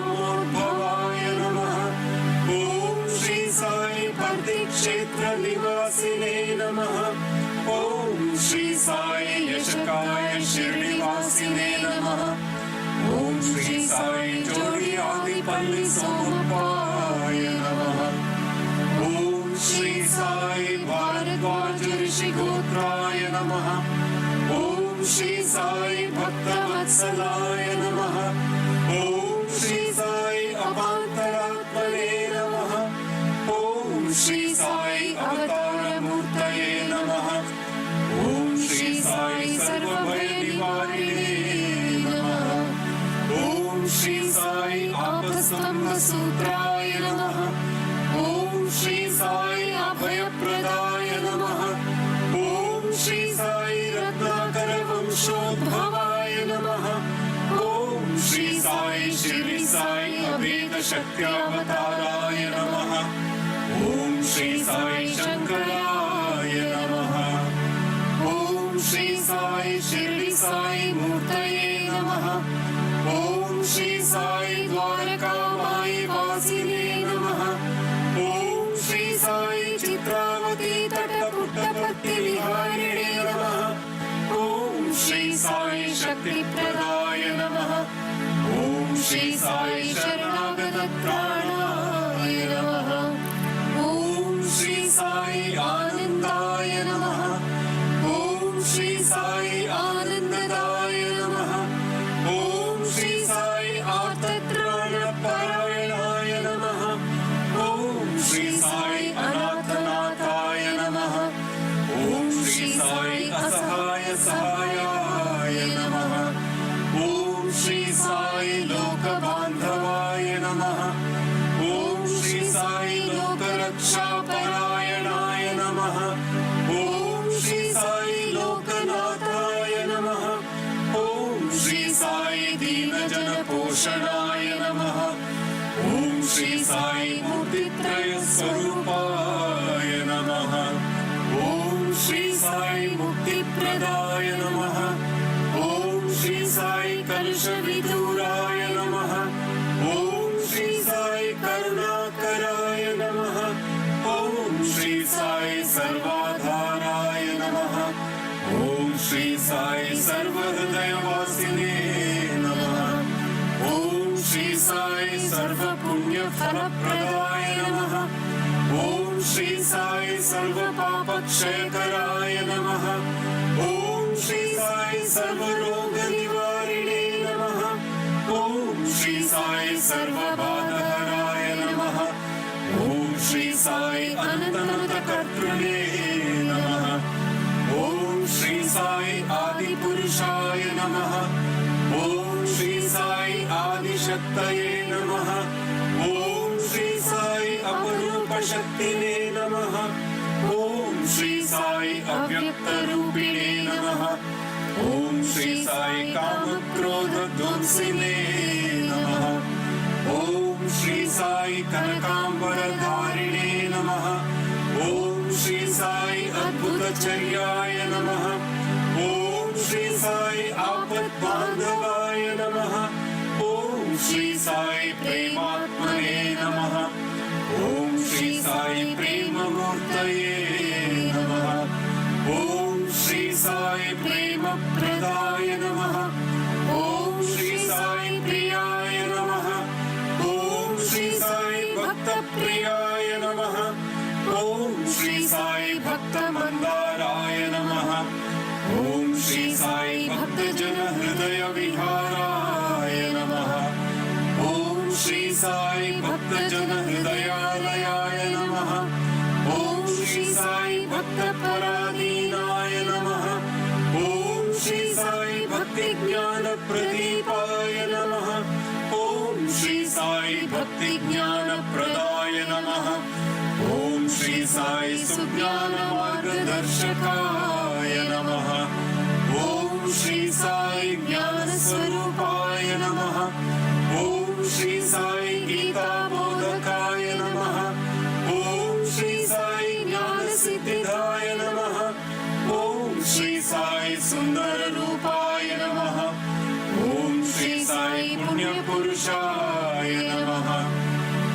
Namaha. Om Shri Sai Parthi Kshetra Nivasine Namaha. Om Shri Sai Yashakaya Shirdi Vasine Namaha. Om Shri Sai Jodi Adi Palli Somapaya Namaha. Om Shri Sai Bharadwaja Rishi Gotraya Namaha. Om Shri Sai Bhakta Vatsalaya Namaha. Om Shri Sai Avantaratmane Namaha. Om Shri Sai Avatara Murtaye Namaha. Om Shri Sai Sarvabhaya Nivarine Namaha. Om Shri Sai Apastambha Sutraya Namaha. Om Shri Sai Abhaya Pradaya Namaha. Om Shri Sai Ratnakara Vamshodbhavaya Namaha. Om Shri Sai Shri Sai Abheda Shaktyavatārāya Namaha. Om Shri Sai Shankarāya Namaha. Om Shri Sai Shirdi Sai Murtaye Namaha. Om Shri Sai Dwaraka Mayi Vasine Namaha. Om Shri Sai Chitravati Tata Puttapatti Viharine Namaha. Om Shri Sai Shakti Pradaya Namaha. Om Shri Sai Sharanagata Pranaya Namaha. Om Shri Sai Anandaya Namaha. Om Shri Sai Anandadaya Namaha. Om Shri Sai Artatrana Parayanaya Namaha. Om Shri Sai Anatanathaya Namaha. Om Shri Sai Asahaya Sahayaya Namaha. Om Shri Sai Lokabandhavaya Namaha. Om Shri Sai Lokaraksha Parayanaya Namaha. Om Shri Sai Lokanathaya Namaha. Om Shri Sai Deenajana Poshanaya Namaha. Om Shri Sai Murtitraya Swarupaya Sai सर्व पुण्य फलप्रदाय नमः। ओम श्री साई सर्व पाप क्षयकराय नमः। ओम श्री साई सर्व रोग निवारिणे नमः। ओम श्री साई सर्व बाधहराय नमः। ओम श्री साई अनंत कर्तृणे नमः। ओम श्री साई आदि पुरुषाय नमः। ओम श्री साई आदिशक्तये नमः। ओम श्री साई अपरूप शक्तिने नमः। ओम श्री साई अव्यक्त रूपिणे नमः। ओम श्री साई काम क्रोध ध्वंसिने नमः। ओम श्री साई कनकांबरधारिणे नमः। ओम श्री साई अद्भुतचर्याय नमः। ओम श्री साई आपद्बांधवाय नमः। ओम श्री साई प्रेमात्मने नमः। ओम श्री साई प्रेममूर्तये नमः। ओम श्री साई प्रेमप्रदाय नमः। ओम श्री साई प्रियाय नमः। ओम श्री साई भक्तप्रियाय नमः। ओम श्री साई भक्तमन्दाराय नमः। ओम श्री साई भक्तजन हृदय विहाराय नमः। ओम श्री साई भक्तजन हृदयालयाय नमः। ओम श्री साई भक्तपराधीनाय नमः। ओम श्री साई भक्ति ज्ञान प्रदीपाय नमः। ओम श्री साई भक्ति ज्ञान प्रदाय नमः। ओम श्री साई सुज्ञान मार्गदर्शकाय नमः। ओम श्री साई ज्ञान स्वरूपाय नमः। ओम श्री साई गीता बोधकाय नमः। ओम श्री साई ज्ञान सिद्धिदाय नमः। ओम श्री साई सुंदर रूपाय नमः। ओम श्री साई पुण्य पुरुषाय नमः।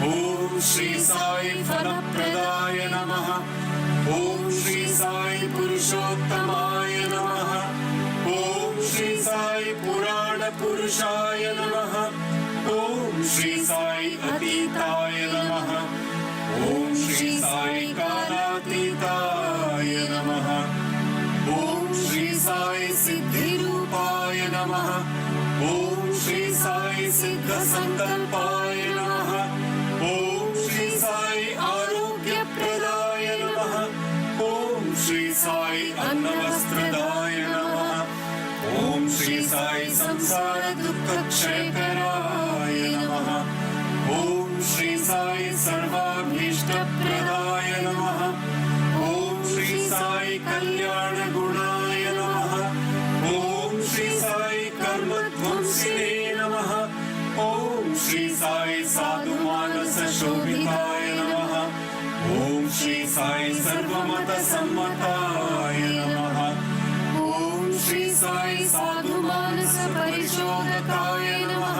ओम श्री साई फलप्रदाय नमः। ओम श्री साई पुरुषोत्तमाय नमः। ओम श्री साई पुराण पुरुषाय नमः। ओम श्री साई अतीताय नमः। ओम श्री साई कालातीताय नमः। ओम श्री साई सिद्धिरूपाय नमः। ओम श्री साई सिद्ध संकल्पाय नमः। ओम श्री साई आरोग्यप्रदाय नमः। ओम श्री साई अन्नवस्त्रदाय नमः। ओम श्री साई संसार दुःख क्षयकराय नमः। ओम श्री साई सर्वाभीष्टप्रदाय नमः। ओम श्री साई कल्याण गुणाय नमः। ओम श्री साई कर्मध्वंसिने नमः। ओम श्री साई साधु मानस शोभिताय नमः। ओम श्री साई सर्वमत सम्मताय नमः। ओम श्री साई साधु मानस परिशोधकाय नमः।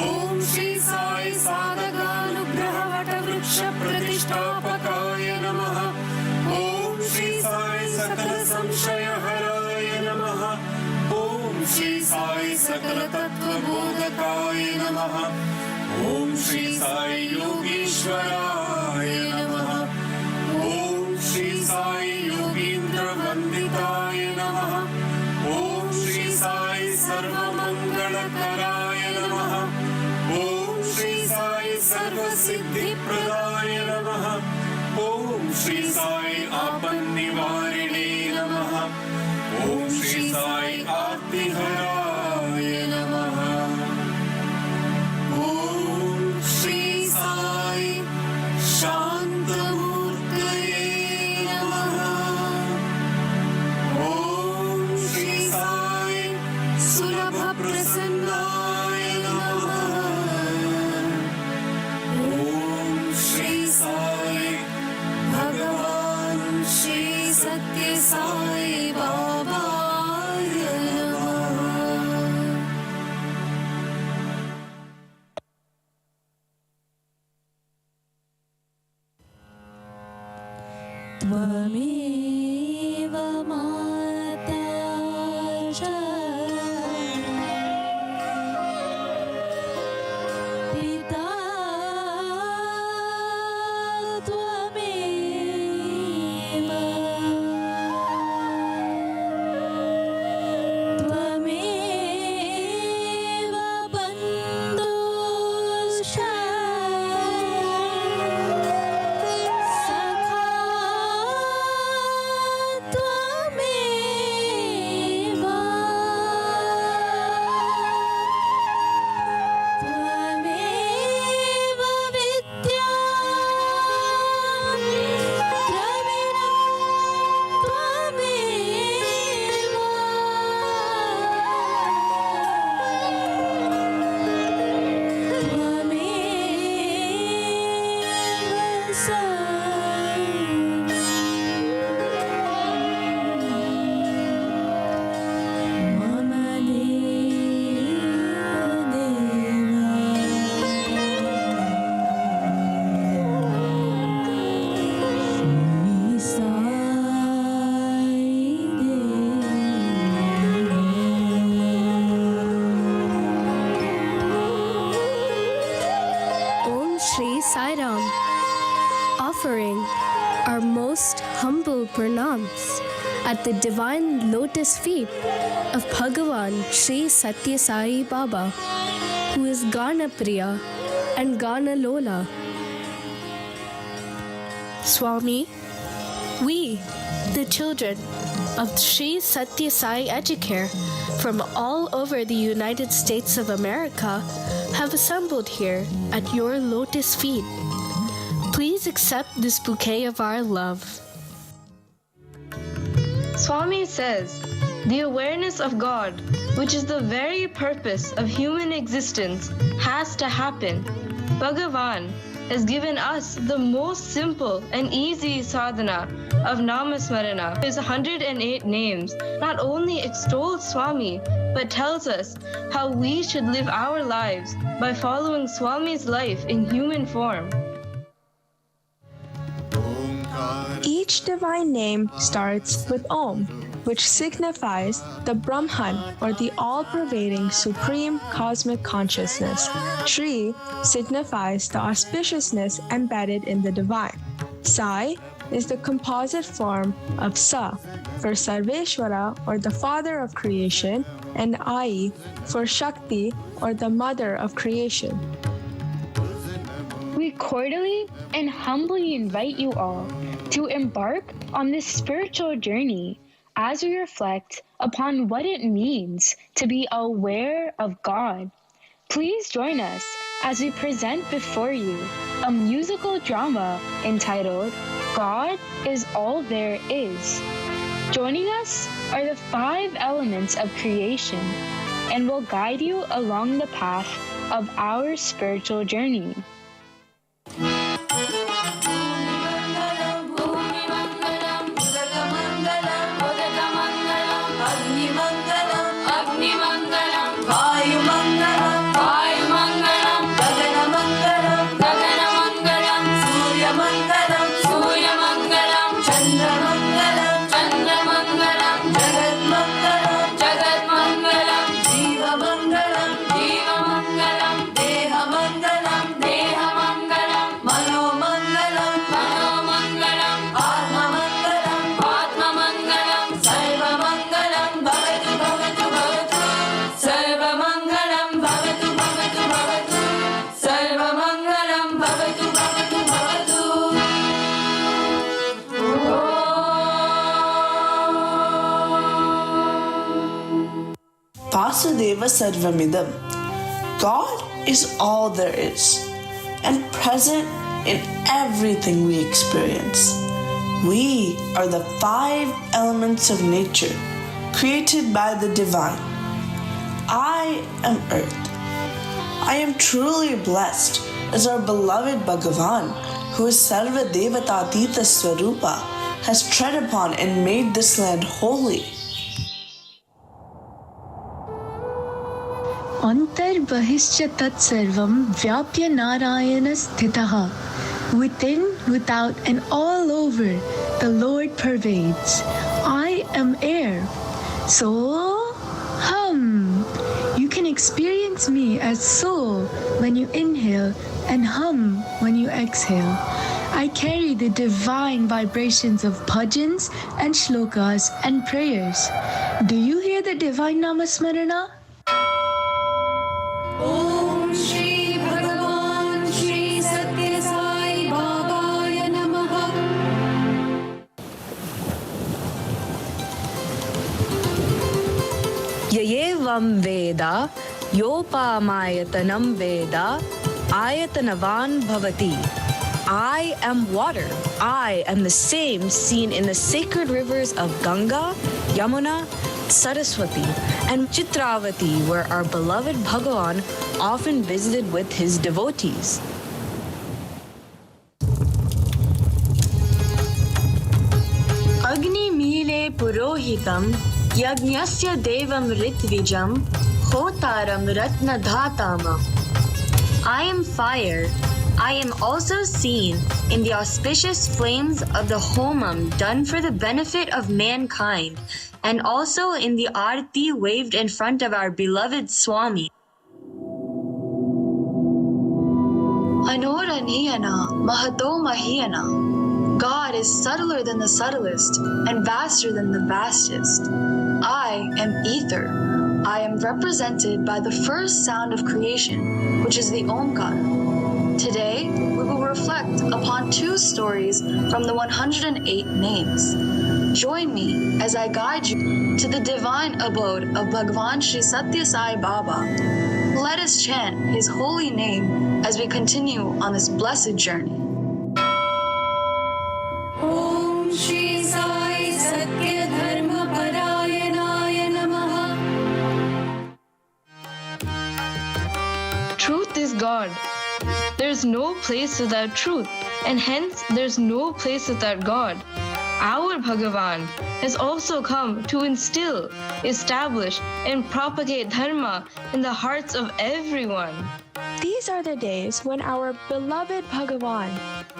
ओम श्री साई साधकानुग्रह वट वृक्ष प्रतिष्ठापकाय नमः। ओम श्री साई सकल संशय हराय नमः। ओम श्री साई सकल तत्व बोधकाय नमः। ओम श्री साई योगीश्वराय नमः। ओम श्री साई योगींद्र वंदिताय नमः। ओम श्री साई सर्वमंगलकराय नमः। ओम श्री साई सर्वसिद्धिप्रदाय नमः। ओम श्री साई आपन्निवारिणे नमः। ओम श्री साई आर्तिहराय नमः। ओम श्री साई शांतमूर्तये नमः। ओम श्री साई सुलभ प्रसन्नाय नमः। ओम श्री साई भगवान श्री सत्य साई बाबाय नमः। त्वमेव माता च पिता त्वमेव त्वमेव बन्धुश्च सखा त्वमेव त्वमेव विद्या द्रविणं त्वमेव त्वमेव मम Om Shri Sai Ram, offering our most humble pranams at the divine lotus feet of Bhagavan Shri Sathya Sai Baba, who is Ganapriya and Ganalola. Swami, we, the children of Shri Sathya Sai Educare from all over the United States of America, have assembled here at your lotus feet. Please accept this bouquet of our love. Swami says, the awareness of God, which is the very purpose of human existence, has to happen. Bhagavan has given us the most simple and easy sadhana of Namasmarana. His 108 names not only extols Swami, but tells us how we should live our lives by following Swami's life in human form. Each divine name starts with Om, which signifies the Brahman or the all-pervading supreme cosmic consciousness. Shri signifies the auspiciousness embedded in the divine. Sai is the composite form of Sa for Sarveshwara or the father of creation, and Ai for Shakti or the mother of creation. We cordially and humbly invite you all to embark on this spiritual journey as we reflect upon what it means to be aware of God. Please join us as we present before you a musical drama entitled God is All There Is. Joining us are the 5 elements of creation and will guide you along the path of our spiritual journey. Vasudeva Sarvamidam. God is all there is and present in everything we experience. We are the 5 elements of nature created by the divine. I am earth. I am truly blessed as our beloved Bhagavan, who is Sarva Devatatita Swarupa, has tread upon and made this land holy. Antarbahishcha tat sarvam vyapya narayana sthitaha. Within, without, and all over, the Lord pervades. I am air. So, you can experience me as soul, when you inhale and hum when you exhale. I carry the divine vibrations of bhajans and shlokas and prayers. Do you hear the divine namasmarana? Om Shri Bhagavan Shri Sathya Sai Babaya Namaha. Yayevam Veda Yopamayatanam Veda Ayatanavan Bhavati. I am water. I am the same seen in the sacred rivers of Ganga, Yamuna, Saraswati, and Chitravati, where our beloved Bhagavan often visited with his devotees. Agni Mile Purohitam Yajnasya Devam Ritvijam Hotaram Ratna Dhatama. I am fire. I am also seen in the auspicious flames of the homam done for the benefit of mankind, and also in the arati waved in front of our beloved Swami. Anoraniyana Mahato Mahiyana. God is subtler than the subtlest and vaster than the vastest. I am ether. I am represented by the first sound of creation, which is the Omkaram. Today, we will reflect upon two stories from the 108 names. Join me as I guide you to the divine abode of Bhagavan Shri Sathya Sai Baba. Let us chant his holy name as we continue on this blessed journey. Om Shri Sai Satya Dharma Parayanaya Namaha. Truth is God. There's no place without truth, and hence there's no place without God. Our Bhagavan has also come to instill, establish, and propagate dharma in the hearts of everyone. These are the days when our beloved Bhagavan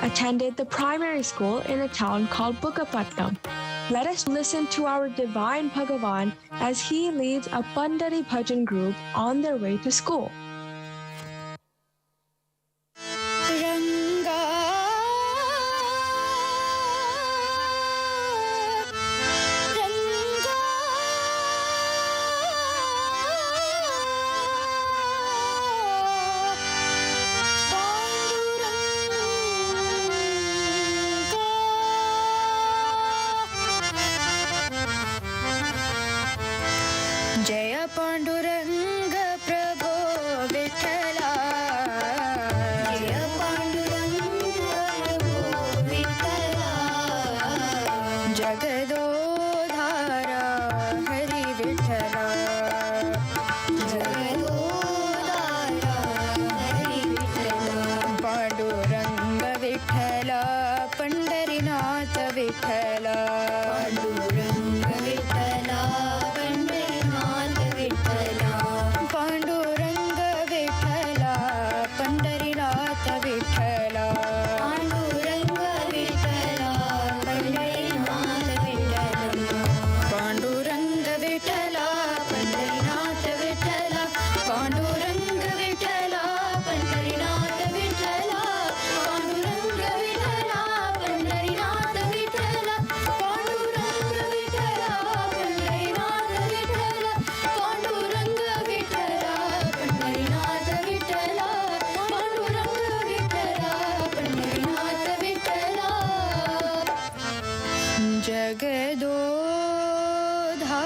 attended the primary school in a town called Bukapatnam. Let us listen to our divine Bhagavan as he leads a Pandari Bhajan group on their way to school. Jaya Panduranga Prabhu Vithala. Jaya Panduranga Prabhu Vithala. Jagadodhara Hari Vithala. Jagadodhara Hari Vithala. Panduranga Vithala. Pandarinath Vithala. Panduranga Vithala.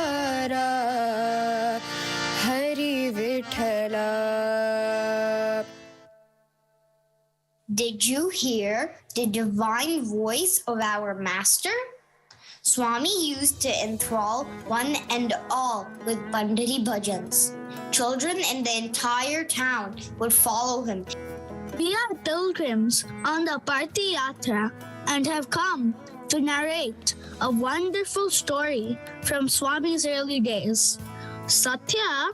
Jagadodhara Hari Vithala. Did you hear the divine voice of our master? Swami used to enthrall one and all with Pandari Bhajans. Children in the entire town would follow him. We are pilgrims on the Parthi Yatra and have come to narrate a wonderful story from Swami's early days. Sathya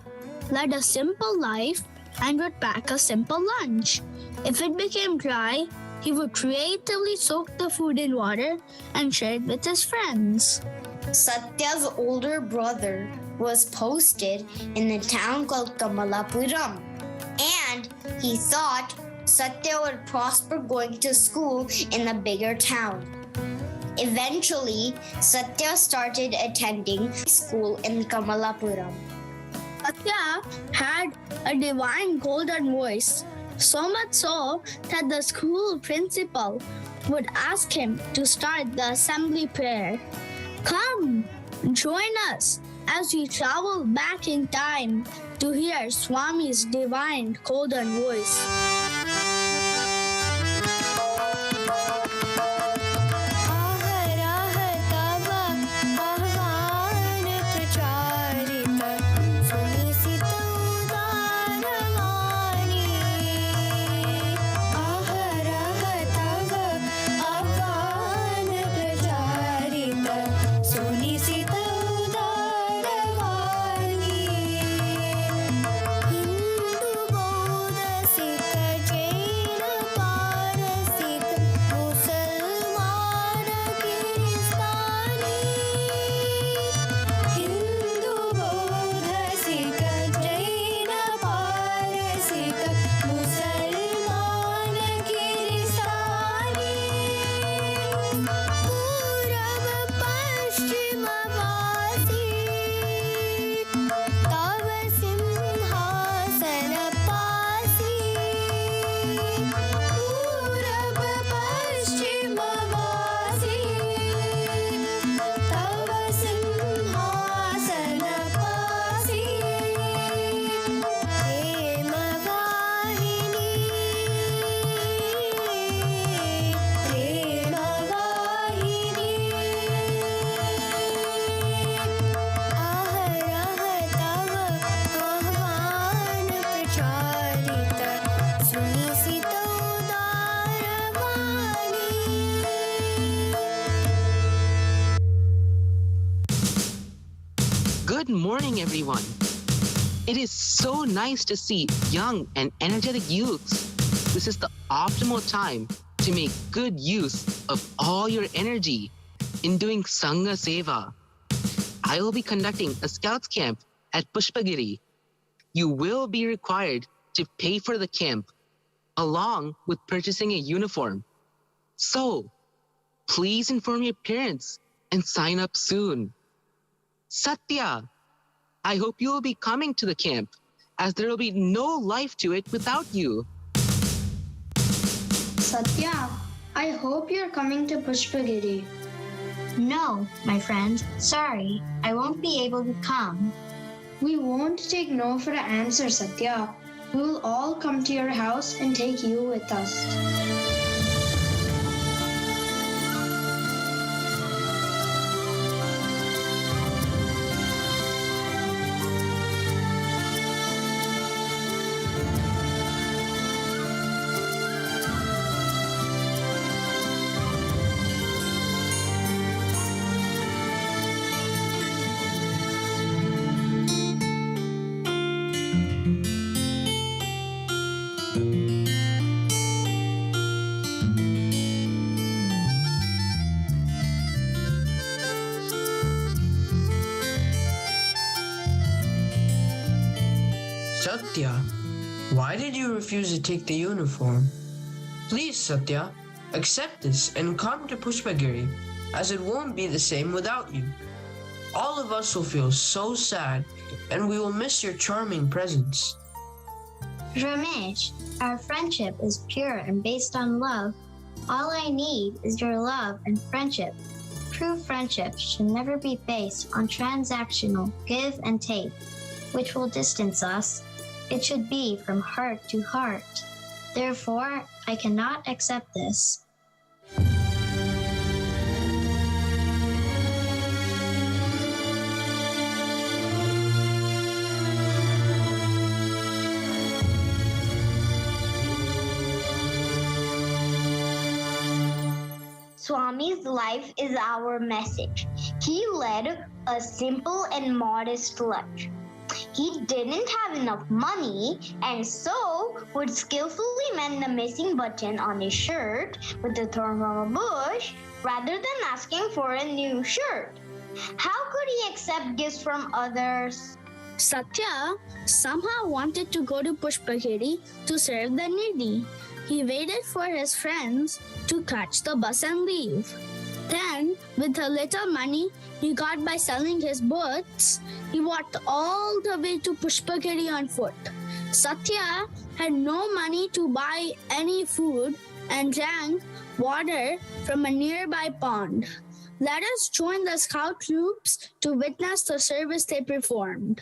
led a simple life and would pack a simple lunch. If it became dry, he would creatively soak the food in water and share it with his friends. Sathya's older brother was posted in a town called Kamalapuram. And he thought Sathya would prosper going to school in a bigger town. Eventually, Sathya started attending school in Kamalapuram. Sathya had a divine golden voice, so much so that the school principal would ask him to start the assembly prayer. Come, join us as we travel back in time to hear Swami's divine golden voice. Good morning, everyone. It is so nice to see young and energetic youths. This is the optimal time to make good use of all your energy in doing Sangha Seva. I will be conducting a Scouts camp at Pushpagiri. You will be required to pay for the camp along with purchasing a uniform. So, please inform your parents and sign up soon. Sathya, I hope you will be coming to the camp, as there will be no life to it without you. Sathya, I hope you're coming to Pushpagiri. No, my friend. Sorry, I won't be able to come. We won't take no for an answer, Sathya. We will all come to your house and take you with us. Sathya, why did you refuse to take the uniform? Please, Sathya, accept this and come to Pushpagiri, as it won't be the same without you. All of us will feel so sad, and we will miss your charming presence. Ramesh, our friendship is pure and based on love. All I need is your love and friendship. True friendship should never be based on transactional give and take, which will distance us. It should be from heart to heart. Therefore, I cannot accept this. Swami's life is our message. He led a simple and modest life. He didn't have enough money and so would skillfully mend the missing button on his shirt with the thorn from a bush rather than asking for a new shirt. How could he accept gifts from others? Sathya somehow wanted to go to Pushpagiri to serve the needy. He waited for his friends to catch the bus and leave. Then, with the little money he got by selling his books, he walked all the way to Pushpagiri on foot. Sathya had no money to buy any food and drank water from a nearby pond. Let us join the scout troops to witness the service they performed.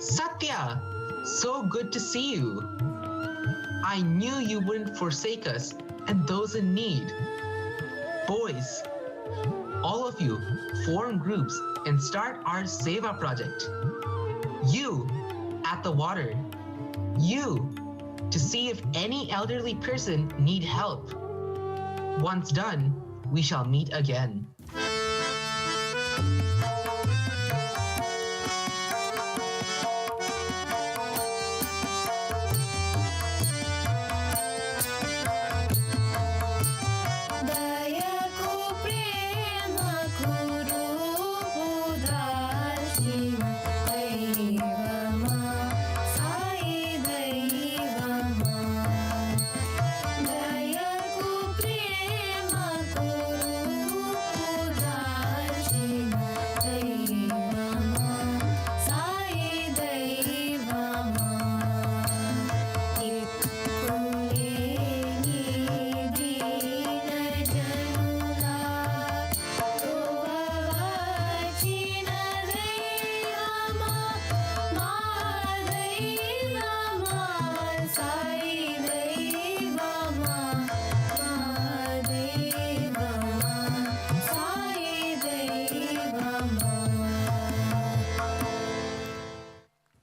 Sathya, so good to see you. I knew you wouldn't forsake us and those in need. Boys, all of you form groups and start our Seva project. You at the water. You to see if any elderly person need help. Once done, we shall meet again.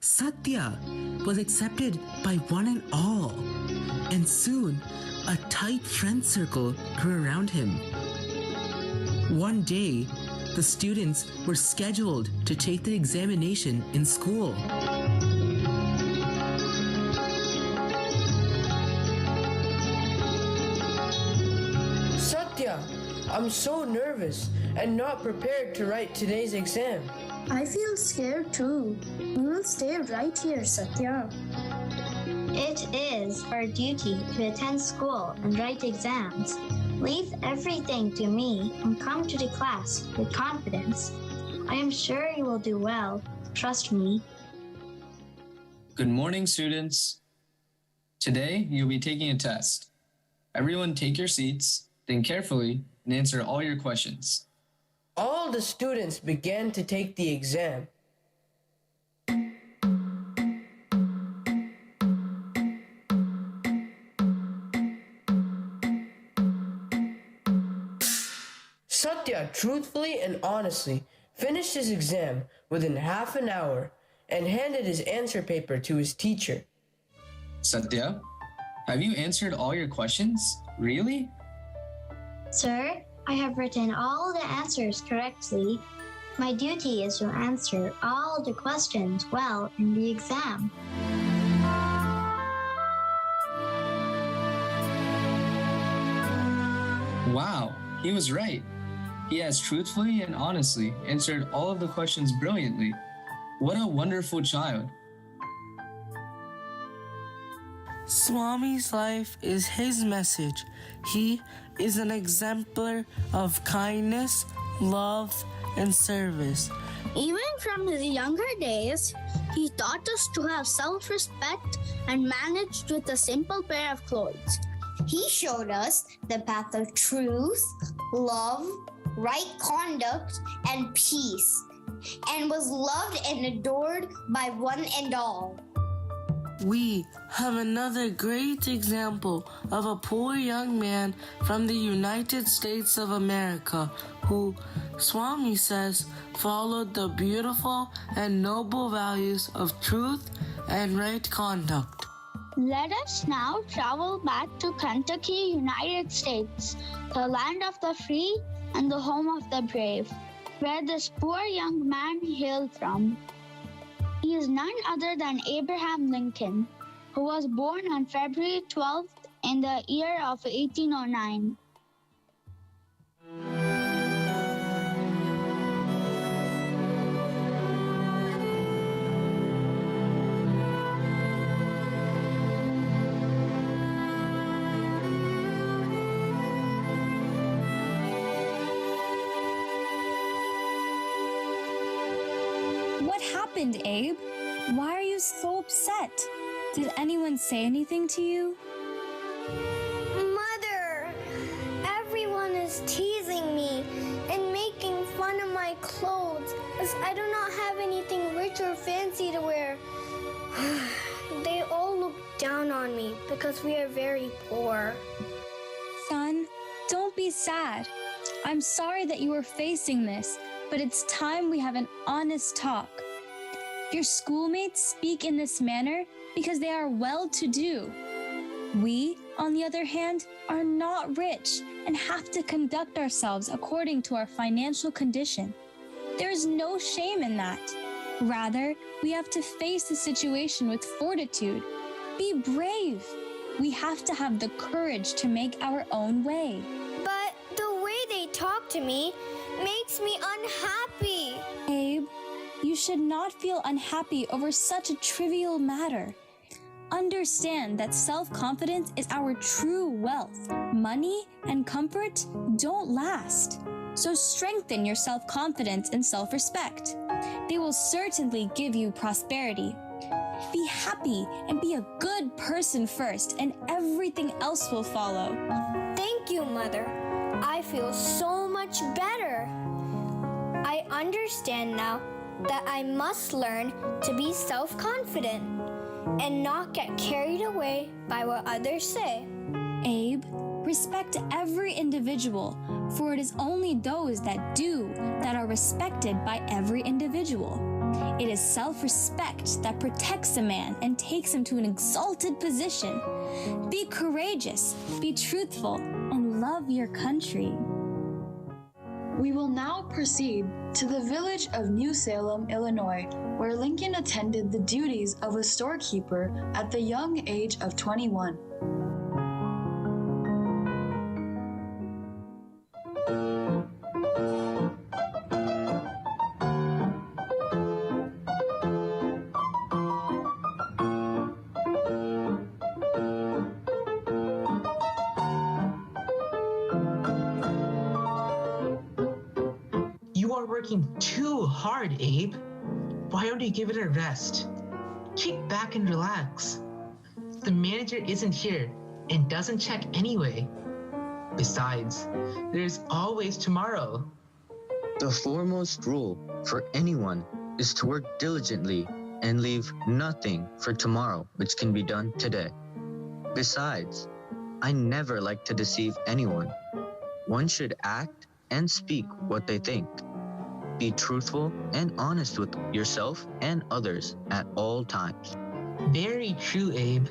Sathya was accepted by one and all, and soon a tight friend circle grew around him. One day, the students were scheduled to take the examination in school. Sathya, I'm so nervous and not prepared to write today's exam. I feel scared too. We will stay right here, Sathya. It is our duty to attend school and write exams. Leave everything to me and come to the class with confidence. I am sure you will do well. Trust me. Good morning, students. Today, you'll be taking a test. Everyone take your seats, think carefully, and answer all your questions. All the students began to take the exam. Sathya truthfully and honestly finished his exam within half an hour and handed his answer paper to his teacher. Sathya, have you answered all your questions? Really? Sir, I have written all the answers correctly. My duty is to answer all the questions well in the exam. Wow, he was right. He has truthfully and honestly answered all of the questions brilliantly. What a wonderful child. Swami's life is his message. He is an exemplar of kindness, love, and service. Even from his younger days, he taught us to have self-respect and managed with a simple pair of clothes. He showed us the path of truth, love, right conduct, and peace, and was loved and adored by one and all. We have another great example of a poor young man from the United States of America who, Swami says, followed the beautiful and noble values of truth and right conduct. Let us now travel back to Kentucky, United States, the land of the free and the home of the brave, where this poor young man hailed from. He is none other than Abraham Lincoln, who was born on February 12th in the year of 1809. What happened, Abe? Why are you so upset? Did anyone say anything to you? Mother, everyone is teasing me and making fun of my clothes as I do not have anything rich or fancy to wear. They all look down on me because we are very poor. Son, don't be sad. I'm sorry that you are facing this, but it's time we have an honest talk. Your schoolmates speak in this manner because they are well-to-do. We, on the other hand, are not rich and have to conduct ourselves according to our financial condition. There is no shame in that. Rather, we have to face the situation with fortitude. Be brave. We have to have the courage to make our own way. But the way they talk to me makes me unhappy. Abe, you should not feel unhappy over such a trivial matter. Understand that self-confidence is our true wealth. Money and comfort don't last. So strengthen your self-confidence and self-respect. They will certainly give you prosperity. Be happy and be a good person first, and everything else will follow. Thank you, Mother. I feel so much better. I understand now that I must learn to be self-confident and not get carried away by what others say. Abe, respect every individual, for it is only those that do that are respected by every individual. It is self-respect that protects a man and takes him to an exalted position. Be courageous, be truthful, and love your country. We will now proceed to the village of New Salem, Illinois, where Lincoln attended the duties of a storekeeper at the young age of 21. Working too hard, Abe. Why don't you give it a rest? Kick back and relax. The manager isn't here and doesn't check anyway. Besides, there's always tomorrow. The foremost rule for anyone is to work diligently and leave nothing for tomorrow which can be done today. Besides, I never like to deceive anyone. One should act and speak what they think. Be truthful and honest with yourself and others at all times. Very true, Abe.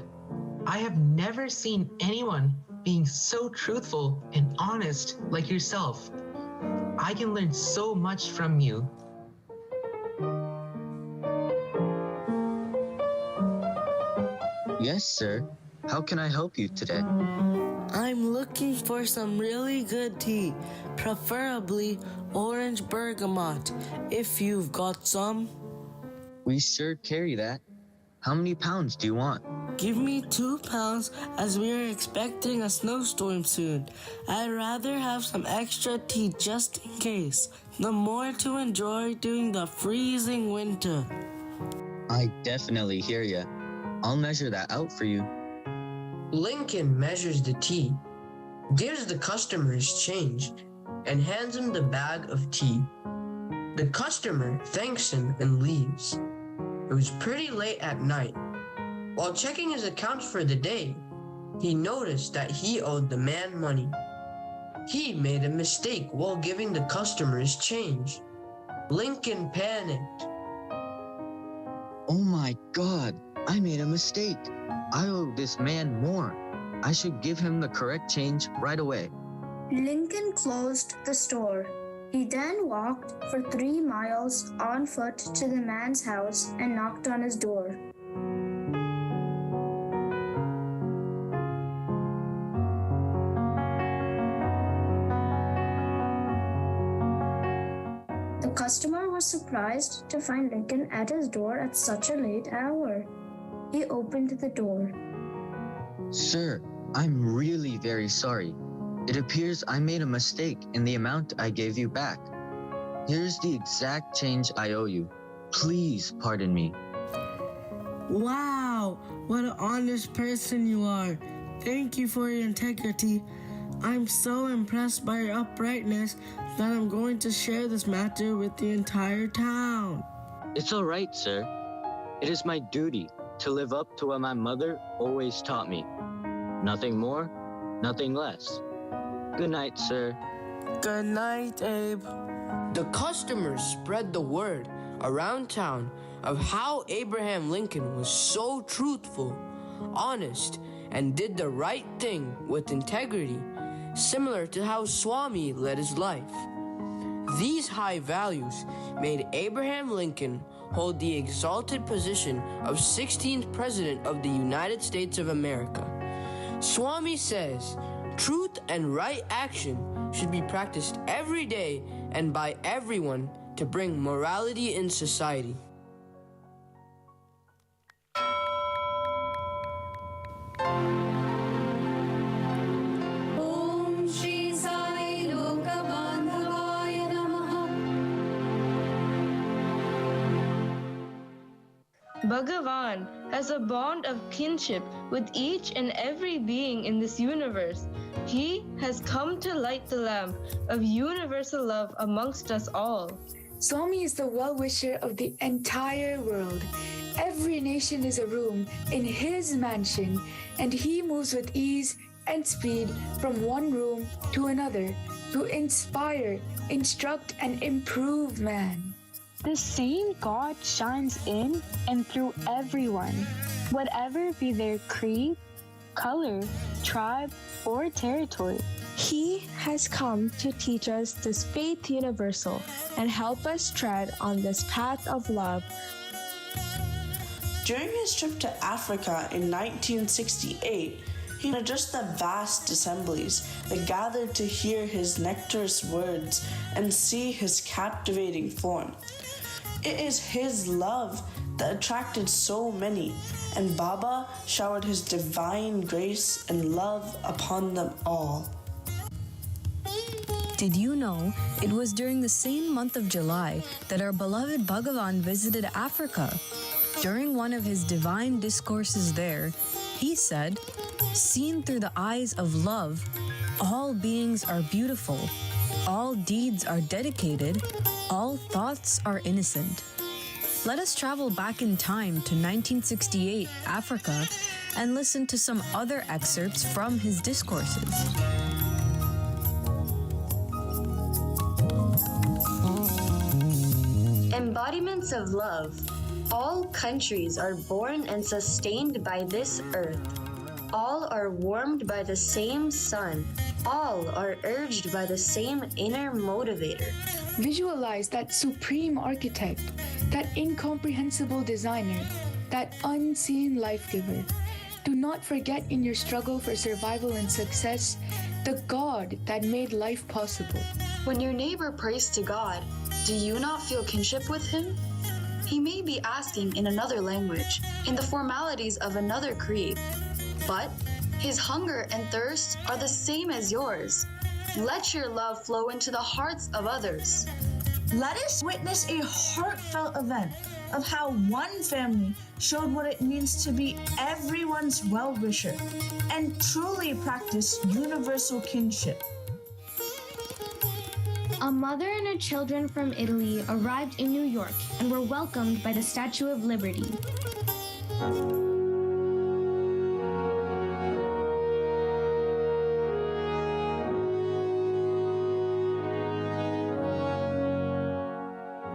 I have never seen anyone being so truthful and honest like yourself. I can learn so much from you. Yes, sir. How can I help you today? I'm looking for some really good tea, preferably orange bergamot, if you've got some. We sure carry that. How many pounds do you want? Give me 2 pounds, as we are expecting a snowstorm soon. I'd rather have some extra tea just in case. the more to enjoy during the freezing winter. I definitely hear ya. I'll measure that out for you. Lincoln measures the tea, gives the customer his change, and hands him the bag of tea. The customer thanks him and leaves. It was pretty late at night. While checking his accounts for the day, he noticed that he owed the man money. He made a mistake while giving the customer his change. Lincoln panicked. Oh my God, I made a mistake. I owe this man more. I should give him the correct change right away. Lincoln closed the store. He then walked for 3 miles on foot to the man's house and knocked on his door. The customer was surprised to find Lincoln at his door at such a late hour. He opened the door. Sir, I'm really very sorry. It appears I made a mistake in the amount I gave you back. Here's the exact change I owe you. Please pardon me. Wow, what an honest person you are. Thank you for your integrity. I'm so impressed by your uprightness that I'm going to share this matter with the entire town. It's all right, sir. It is my duty to live up to what my mother always taught me. Nothing more, nothing less. Good night, sir. Good night, Abe. The customers spread the word around town of how Abraham Lincoln was so truthful, honest, and did the right thing with integrity, similar to how Swami led his life. These high values made Abraham Lincoln hold the exalted position of 16th President of the United States of America. Swami says, truth and right action should be practiced every day and by everyone to bring morality in society. Om Shri Sai Lokabandhavaya Namaha. Bhagavan has a bond of kinship with each and every being in this universe. He has come to light the lamp of universal love amongst us all. Swami is the well-wisher of the entire world. Every nation is a room in his mansion, and he moves with ease and speed from one room to another to inspire, instruct, and improve man. The same God shines in and through everyone, whatever be their creed, color, tribe, or territory. He has come to teach us this faith universal and help us tread on this path of love. During his trip to Africa in 1968, he addressed the vast assemblies that gathered to hear his nectarous words and see his captivating form. It is his love that attracted so many, and Baba showered his divine grace and love upon them all. Did you know it was during the same month of July that our beloved Bhagavan visited Africa? During one of his divine discourses there, he said, "Seen through the eyes of love, all beings are beautiful, all deeds are dedicated, all thoughts are innocent." Let us travel back in time to 1968 Africa and listen to some other excerpts from his discourses. Embodiments of love. All countries are born and sustained by this earth. All are warmed by the same sun. All are urged by the same inner motivator. Visualize that supreme architect, that incomprehensible designer, that unseen life giver. Do not forget in your struggle for survival and success the God that made life possible. When your neighbor prays to God, do you not feel kinship with him? He may be asking in another language, in the formalities of another creed, but his hunger and thirst are the same as yours. Let your love flow into the hearts of others. Let us witness a heartfelt event of how one family showed what it means to be everyone's well-wisher and truly practice universal kinship. A mother and her children from Italy arrived in New York and were welcomed by the Statue of Liberty.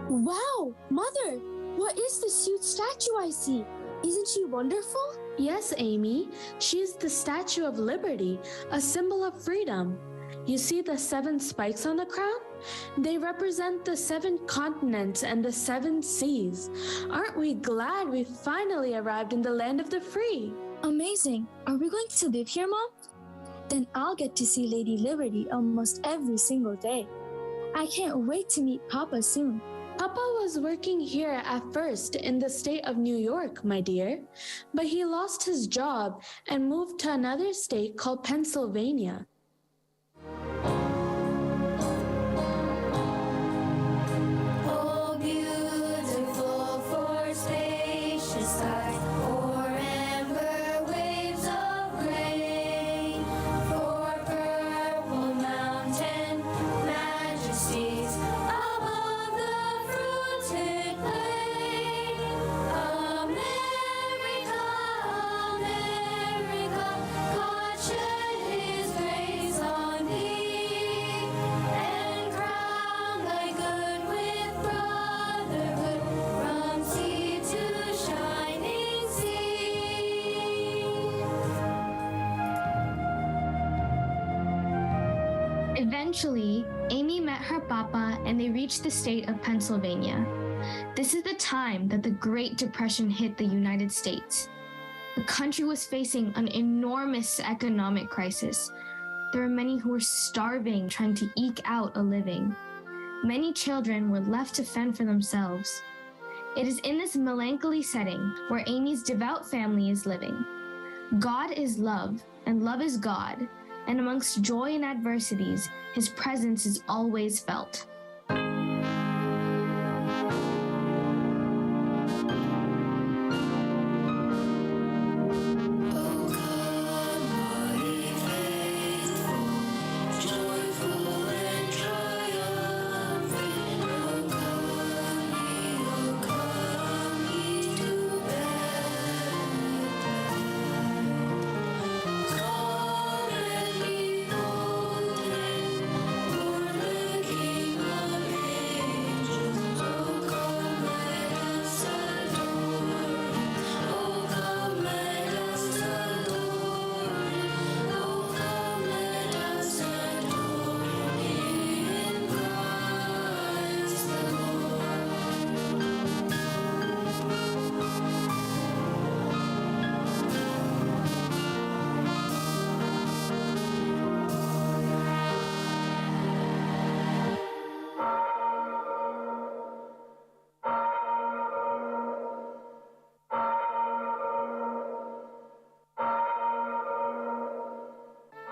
Wow, Mother! What is this huge statue I see? Isn't she wonderful? Yes, Amy, she's the Statue of Liberty, a symbol of freedom. You see the 7 spikes on the crown? They represent the 7 continents and the 7 seas. Aren't we glad we finally arrived in the land of the free? Amazing. Are we going to live here, Mom? Then I'll get to see Lady Liberty almost every single day. I can't wait to meet Papa soon. Papa was working here at first in the state of New York, my dear, but he lost his job and moved to another state called Pennsylvania. Oh, beautiful for spacious skies, for amber waves of grain, for purple mountain majesties above the fruited plain. America, America, God shed His grace on thee, and crown thy good with brotherhood from sea to shining sea. Eventually, Amy met her papa and they reached the state of Pennsylvania. This is the time that the Great Depression hit the United States. The country was facing an enormous economic crisis. There were many who were starving, trying to eke out a living. Many children were left to fend for themselves. It is in this melancholy setting where Amy's devout family is living. God is love, and love is God, and amongst joy and adversities, His presence is always felt.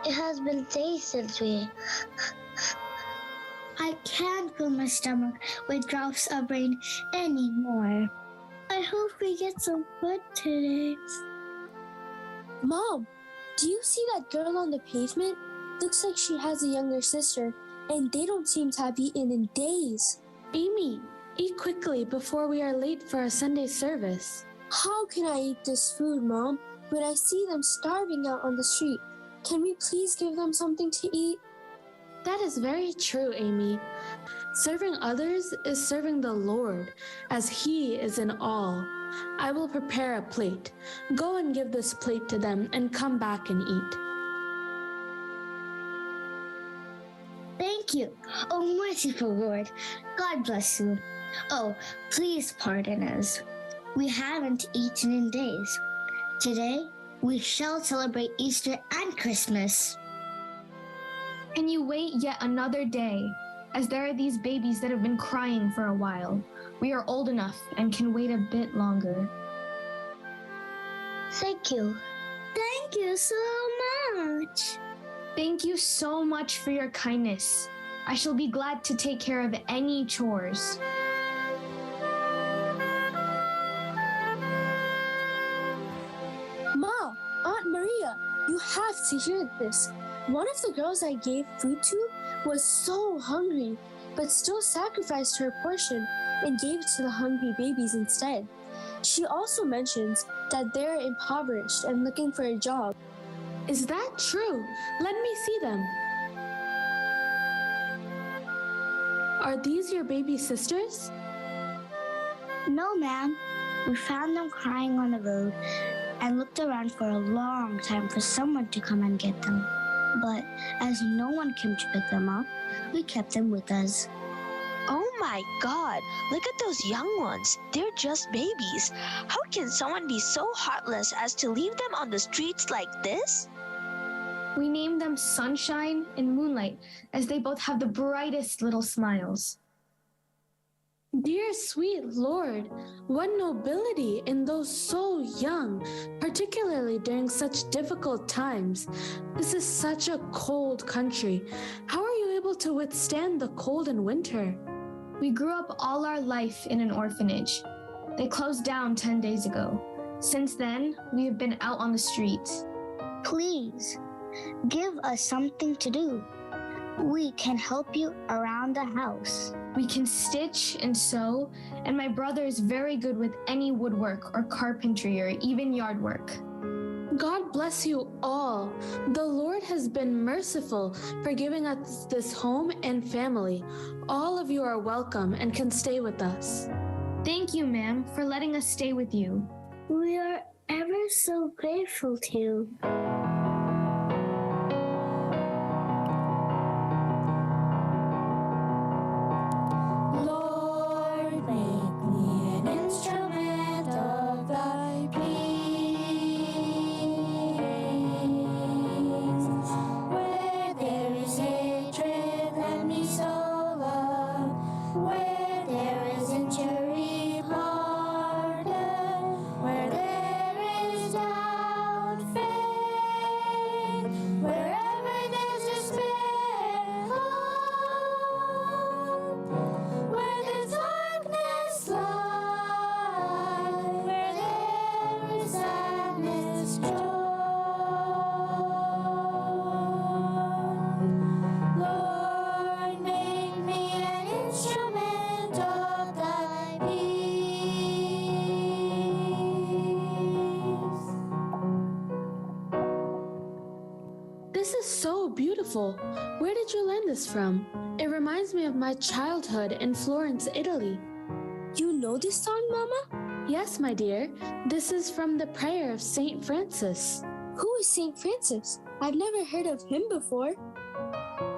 It has been days since we... I can't fill my stomach with drops of rain anymore. I hope we get some food today. Mom, do you see that girl on the pavement? Looks like she has a younger sister, and they don't seem to have eaten in days. Amy, eat quickly before we are late for our Sunday service. How can I eat this food, Mom, when I see them starving out on the street? Can we please give them something to eat? That is very true, Amy. Serving others is serving the Lord, as He is in all. I will prepare a plate. Go and give this plate to them and come back and eat. Thank you, oh merciful Lord. God bless you. Oh, please pardon us. We haven't eaten in days. Today, we shall celebrate Easter and Christmas. Can you wait yet another day, as there are these babies that have been crying for a while? We are old enough and can wait a bit longer. Thank you. Thank you so much. Thank you so much for your kindness. I shall be glad to take care of any chores. Ma, Aunt Maria, you have to hear this. One of the girls I gave food to was so hungry, but still sacrificed her portion and gave it to the hungry babies instead. She also mentions that they're impoverished and looking for a job. Is that true? Let me see them. Are these your baby sisters? No, ma'am. We found them crying on the road and looked around for a long time for someone to come and get them. But as no one came to pick them up, we kept them with us. Oh my God, look at those young ones. They're just babies. How can someone be so heartless as to leave them on the streets like this? We named them Sunshine and Moonlight, as they both have the brightest little smiles. Dear sweet Lord, what nobility in those so young, particularly during such difficult times. This is such a cold country. How are you able to withstand the cold in winter? We grew up all our life in an orphanage. They closed down 10 days ago. Since then, we have been out on the streets. Please, give us something to do. We can help you around the house. We can stitch and sew, and my brother is very good with any woodwork or carpentry or even yard work. God bless you all. The Lord has been merciful for giving us this home and family. All of you are welcome and can stay with us. Thank you, ma'am, for letting us stay with you. We are ever so grateful to you. Lord, make me an instrument of thy peace. Where there is hatred, let me sow love. Where there is injury, pardon. Where there is doubt, faith. Wherever there's despair, hope. Where there's darkness, light. Where there is sadness, joy. Lord, make me an instrument of thy peace. This is so beautiful. Where did you learn this from? It reminds me of my childhood in Florence, Italy. You know this song, Mama? Yes, my dear. This is from the prayer of Saint Francis. Who is Saint Francis? I've never heard of him before.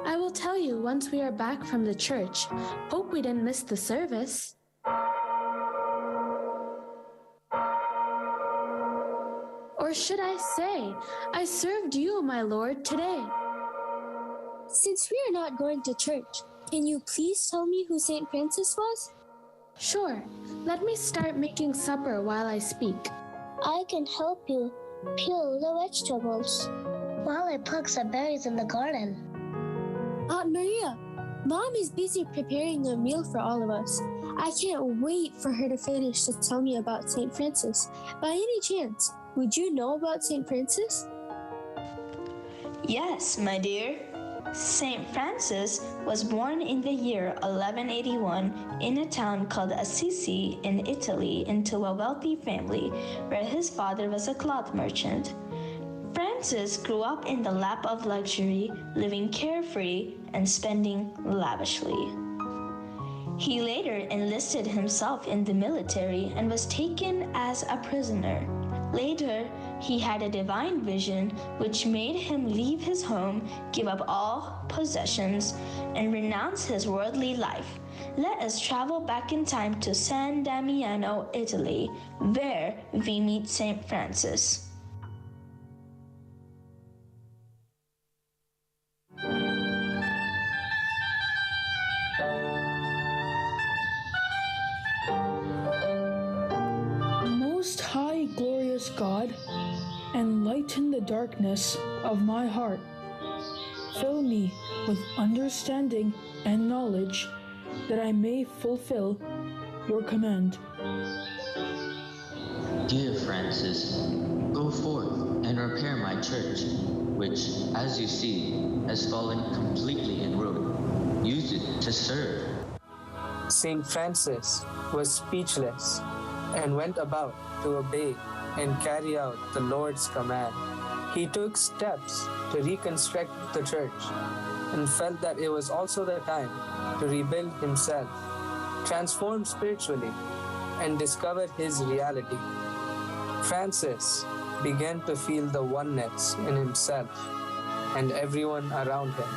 I will tell you once we are back from the church. Hope we didn't miss the service. Or should I say, I served you, my Lord, today. Since we are not going to church, can you please tell me who Saint Francis was? Sure. Let me start making supper while I speak. I can help you peel the vegetables while I pluck some berries in the garden. Aunt Maria, Mom is busy preparing a meal for all of us. I can't wait for her to finish to tell me about Saint Francis. By any chance, would you know about Saint Francis? Yes, my dear. Saint Francis was born in the year 1181 in a town called Assisi in Italy into a wealthy family where his father was a cloth merchant. Francis grew up in the lap of luxury, living carefree and spending lavishly. He later enlisted himself in the military and was taken as a prisoner. Later, he had a divine vision which made him leave his home, give up all possessions, and renounce his worldly life. Let us travel back in time to San Damiano, Italy, where we meet Saint Francis. Most high, glorious God, enlighten the darkness of my heart. Fill me with understanding and knowledge, that I may fulfill your command. Dear Francis, go forth and repair my church, which, as you see, has fallen completely in ruin. Use it to serve. Saint Francis was speechless and went about to obey and carry out the Lord's command. He took steps to reconstruct the church and felt that it was also the time to rebuild himself, transform spiritually, and discover his reality. Francis began to feel the oneness in himself and everyone around him,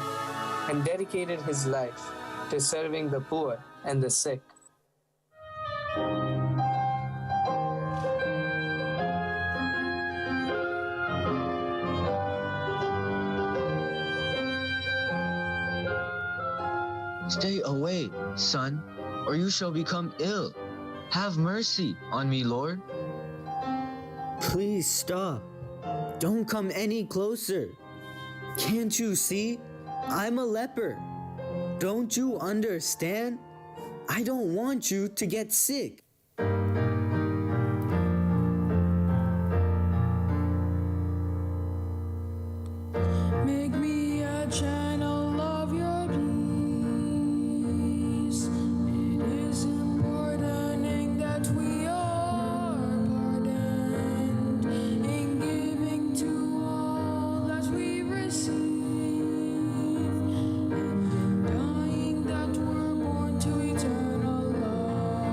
and dedicated his life to serving the poor and the sick. Stay away, son, or you shall become ill. Have mercy on me, Lord. Please stop. Don't come any closer. Can't you see? I'm a leper. Don't you understand? I don't want you to get sick. Make me a channel of your peace. It is important that we are pardoned in giving to all that we receive, and in dying that we're born to eternal life.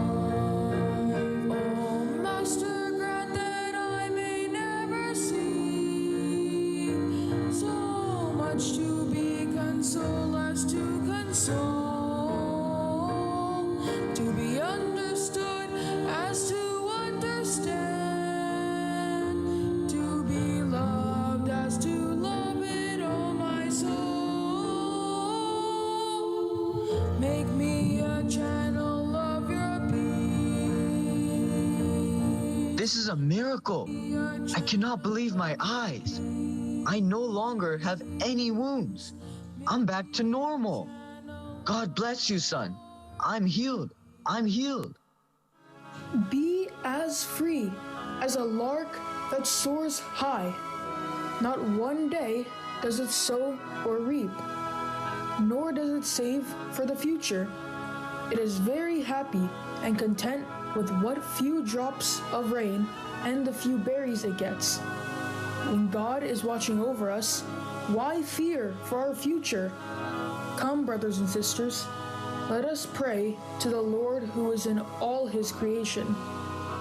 Oh, Master, grant that I may never see so much to be consoled as to console, to be understood as to understand, to be loved as to love it, oh my soul. Make me a channel of your peace. This is a miracle. I cannot believe my eyes. I no longer have any wounds. I'm back to normal. God bless you, son. I'm healed. I'm healed. Be as free as a lark that soars high. Not one day does it sow or reap, nor does it save for the future. It is very happy and content with what few drops of rain and the few berries it gets. When God is watching over us, why fear for our future? Come, brothers and sisters, let us pray to the Lord who is in all his creation.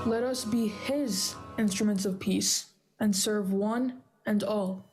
Let us be his instruments of peace and serve one and all.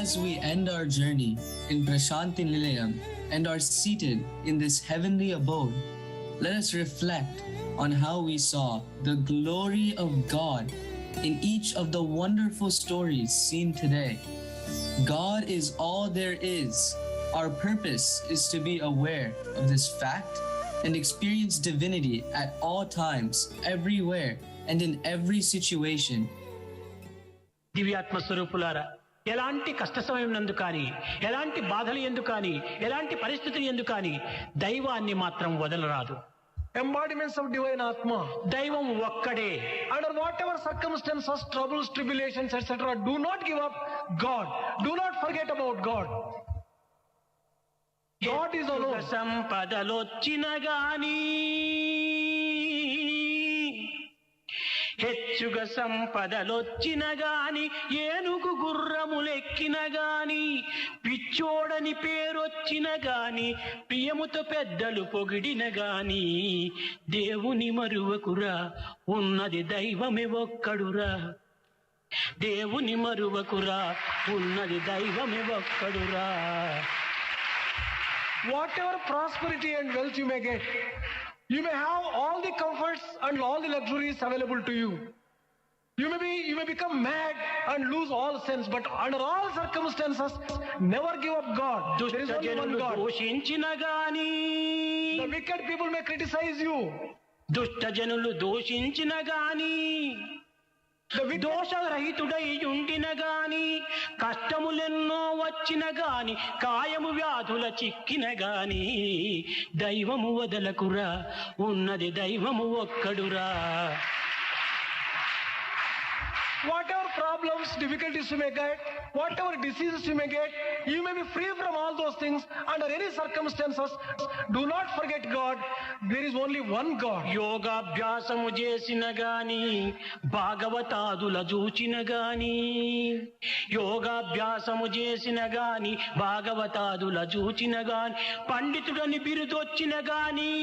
As we end our journey in Prasanthi Nilayam and are seated in this heavenly abode, let us reflect on how we saw the glory of God in each of the wonderful stories seen today. God is all there is. Our purpose is to be aware of this fact and experience divinity at all times, everywhere, and in every situation. దివ్యాత్మ స్వరూపులారా, ఎలాంటి కష్ట సమయం నందు కానీ, ఎలాంటి బాధలు ఎందు కానీ, ఎలాంటి పరిస్థితులు ఎందు కానీ దైవాన్ని మాత్రం వదలరాదు. Embodiments of divine Atma. దైవం ఒక్కడే. Under whatever circumstances, troubles, tribulations, etc., do not give up God. Do not forget about God. God is alone. సంపదలొచ్చిన గాని హెచ్చుగా సంపదలొచ్చిన గాని ఏనుగు గుర్రములెక్కిన గాని పిచ్చోడని పేరొచ్చిన గాని ప్రియముతో పెద్దలు పొగిడిన గాని దేవుని మరువకురా ఉన్నది దైవమే ఒక్కడురా దేవుని మరువకురా ఉన్నది దైవమే ఒక్కడురా. Whatever prosperity and wealth you may get, you may have all the comforts and all the luxuries available to you. You may become mad and lose all sense, but under all circumstances, never give up God. There is only one God. The wicked people may criticize you. దుష్ట జనులు దోషించిన గాని దోషరహితుడై ఉండిన గాని కష్టములెన్నో వచ్చిన గాని కాయము వ్యాధుల చిక్కిన గాని దైవము వదలకురా ఉన్నది దైవము ఒక్కడురా. Whatever problems, difficulties you may get, whatever diseases you may get, you may be free from all those things under any circumstances. Do not forget God. There is only one God. యోగాభ్యాసము చేసిన గాని భాగవతాదుల చూచిన గాని యోగాభ్యాసము చేసిన గాని భాగవతాదుల చూచిన గాని పండితుడని బిరుదొచ్చిన గాని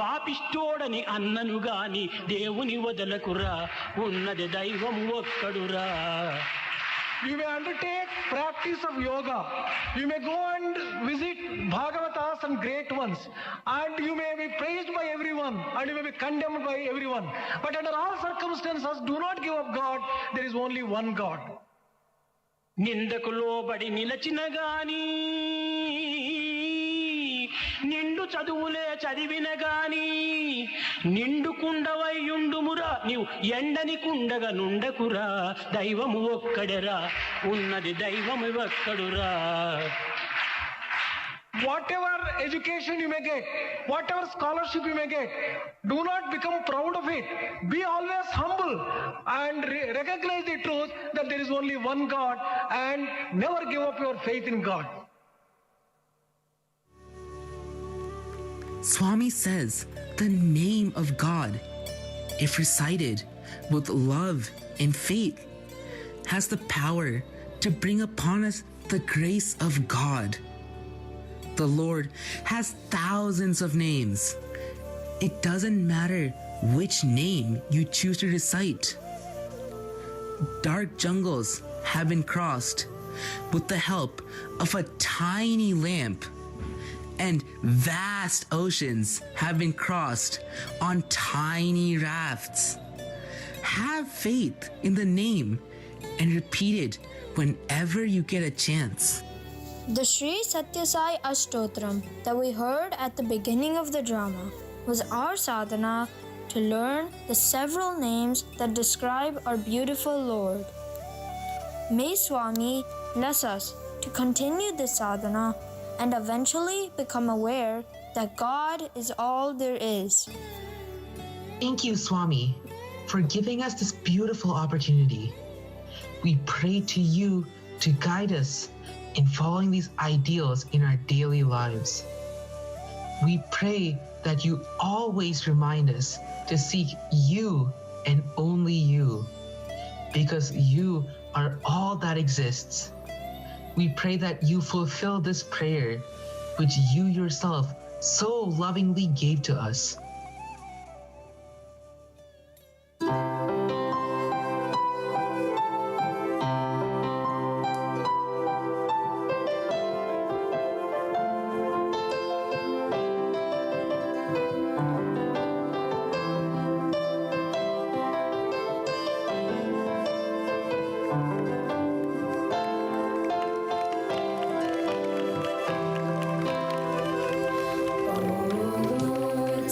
పాపిష్టోడని అన్నను గాని దేవుని వదలకురా ఉన్నది దైవము ఒక్కడురా. You may undertake practice of yoga. You may go and visit Bhagavatas and great ones. And you may be praised by everyone. And you may be condemned by everyone. But under all circumstances, do not give up God. There is only one God. నిందకు లోబడి నిలచిన గాని నిండు చదువులే చదివిన గాని నిండు కుండవై ఉండుమురా నీవు ఎండని కుండగా నుండకురా దైవము ఒక్కడరా ఉన్నది దైవము ఒక్కడురా. Whatever education you may get, whatever scholarship you may get, do not become proud of it. Be always humble and recognize the truth that there is only one God and never give up your faith in God. Swami says the name of God, if recited with love and faith, has the power to bring upon us the grace of God. The Lord has thousands of names. It doesn't matter which name you choose to recite. Dark jungles have been crossed with the help of a tiny lamp, and vast oceans have been crossed on tiny rafts. Have faith in the name and repeat it whenever you get a chance. The Sri Sathya Sai Ashtotram that we heard at the beginning of the drama was our sadhana to learn the several names that describe our beautiful Lord. May Swami bless us to continue this sadhana and eventually become aware that God is all there is. Thank you, Swami, for giving us this beautiful opportunity. We pray to you to guide us in following these ideals in our daily lives. We pray that you always remind us to seek you and only you, because you are all that exists. We pray that you fulfill this prayer which you yourself so lovingly gave to us.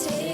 Take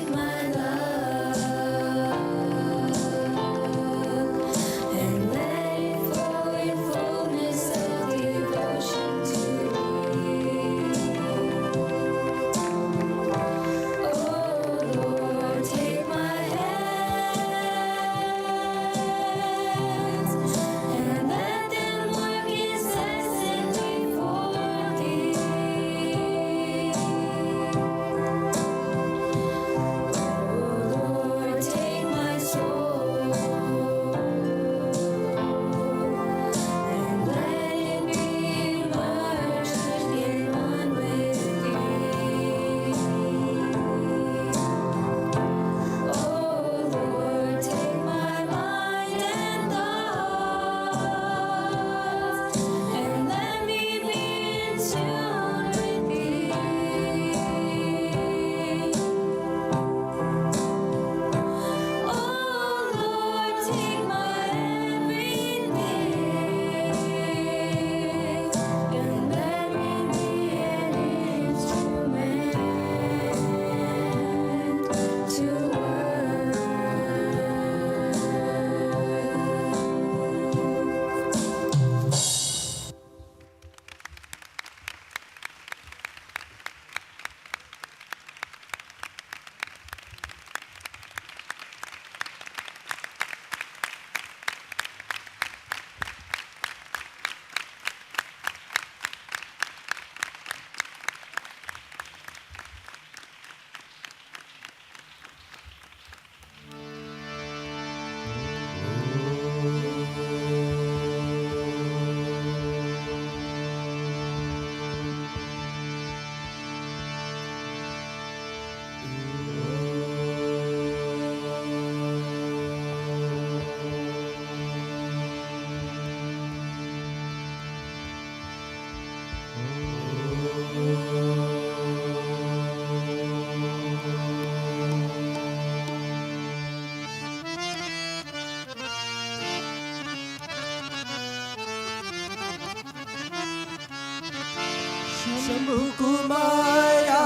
Shambhu Kumara,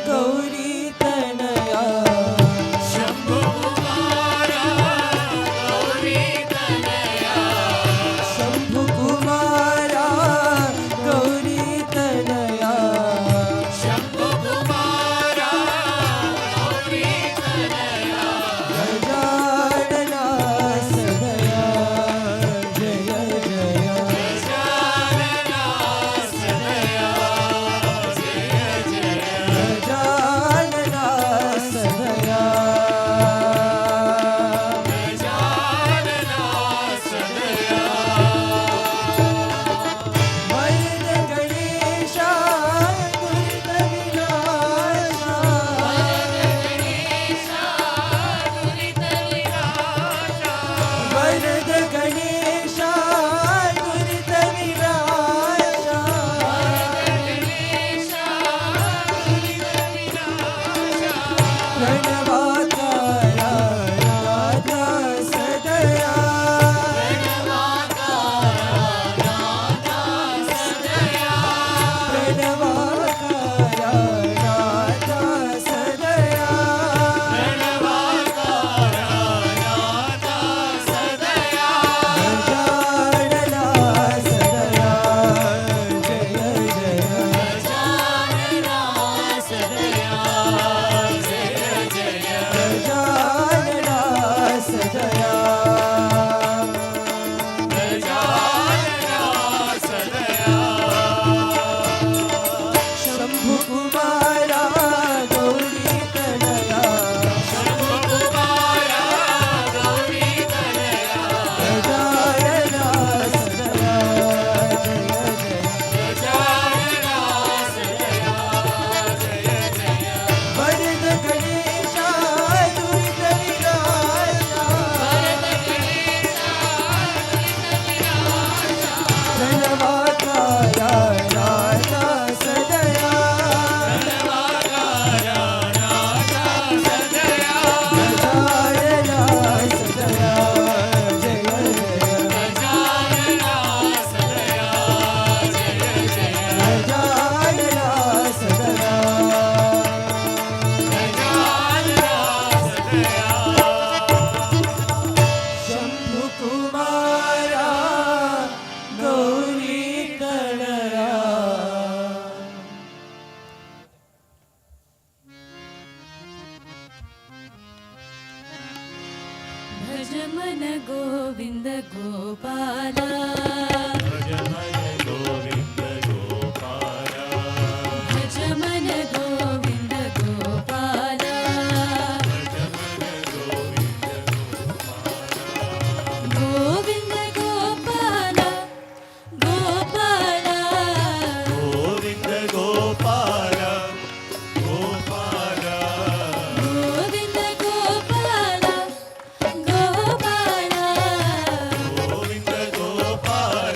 Gowri Tanaya. Shambhu Kumara, Gowri Tanaya. Shambhu Kumara, Gowri Tanaya. Shambhu Kumara, Gowri Tanaya. Bhajana Sathya, Jaya Jaya. Bhajana Sathya, Jaya Jaya. Bhajana Sathya, Bhajana Sathya. Varad Ganesha, Durita Vinasha. Varad Ganesha, Durita Vinasha. Pranavakara, Radha Sadaya. Pranavakara, Radha Sadaya. Bhajana Sadaya, Jaya Jaya. Bhajana Sadaya, Jaya Jaya. Bhajana Sadaya, Bhajana Sadaya. Shambhu Kumara, Gowri Tanaya. Shambhu Kumara, Gowri Tanaya. Bhajana Sadaya, Jaya Jaya. Bhajana Sadaya, Jaya Jaya. Varad Ganesha, Durita Vinasha. Varad Ganesha, Durita Vinasha. Pranavakara, Radha Sadaya. Pranavakara, Radha Sadaya. Bhajana Sadaya, Jaya Jaya. Bhajana Sadaya, Jaya Jaya. Bhajana Sadaya, Bhajana Sadaya. Shambhu Kumara, Gowri Tanaya. Bhajamana Govinda Gopala. Bhajamana Govinda Gopala. Bhajamana Govinda Gopala. Bhajamana Govinda Gopala. Govinda Gopala. Gopala. Govinda Gopala. Gopala. Govinda Gopala. Gopala. Govinda Gopala.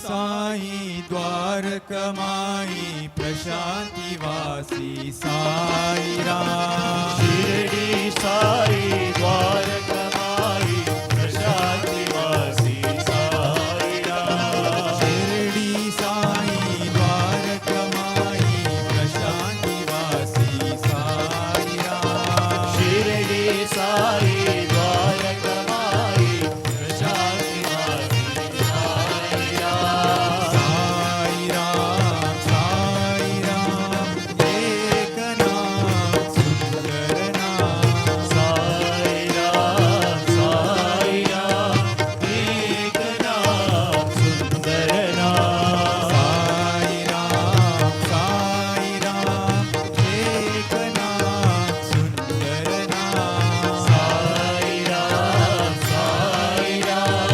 Sai द्वारकमाई Prashanti वासी साई राम शिरडी साई द्वारकमाई प्रशांति वासी साई राम शिरडी साई द्वारकमाई प्रशांति वासी साई राम शिरडी साई द्वारकमाई प्रशांति वासी साई राम साई राम एक नाम सुंदर नाम साई राम एक नाम सुंदर नाम साई राम एक नाम सुंदर नाम साई राम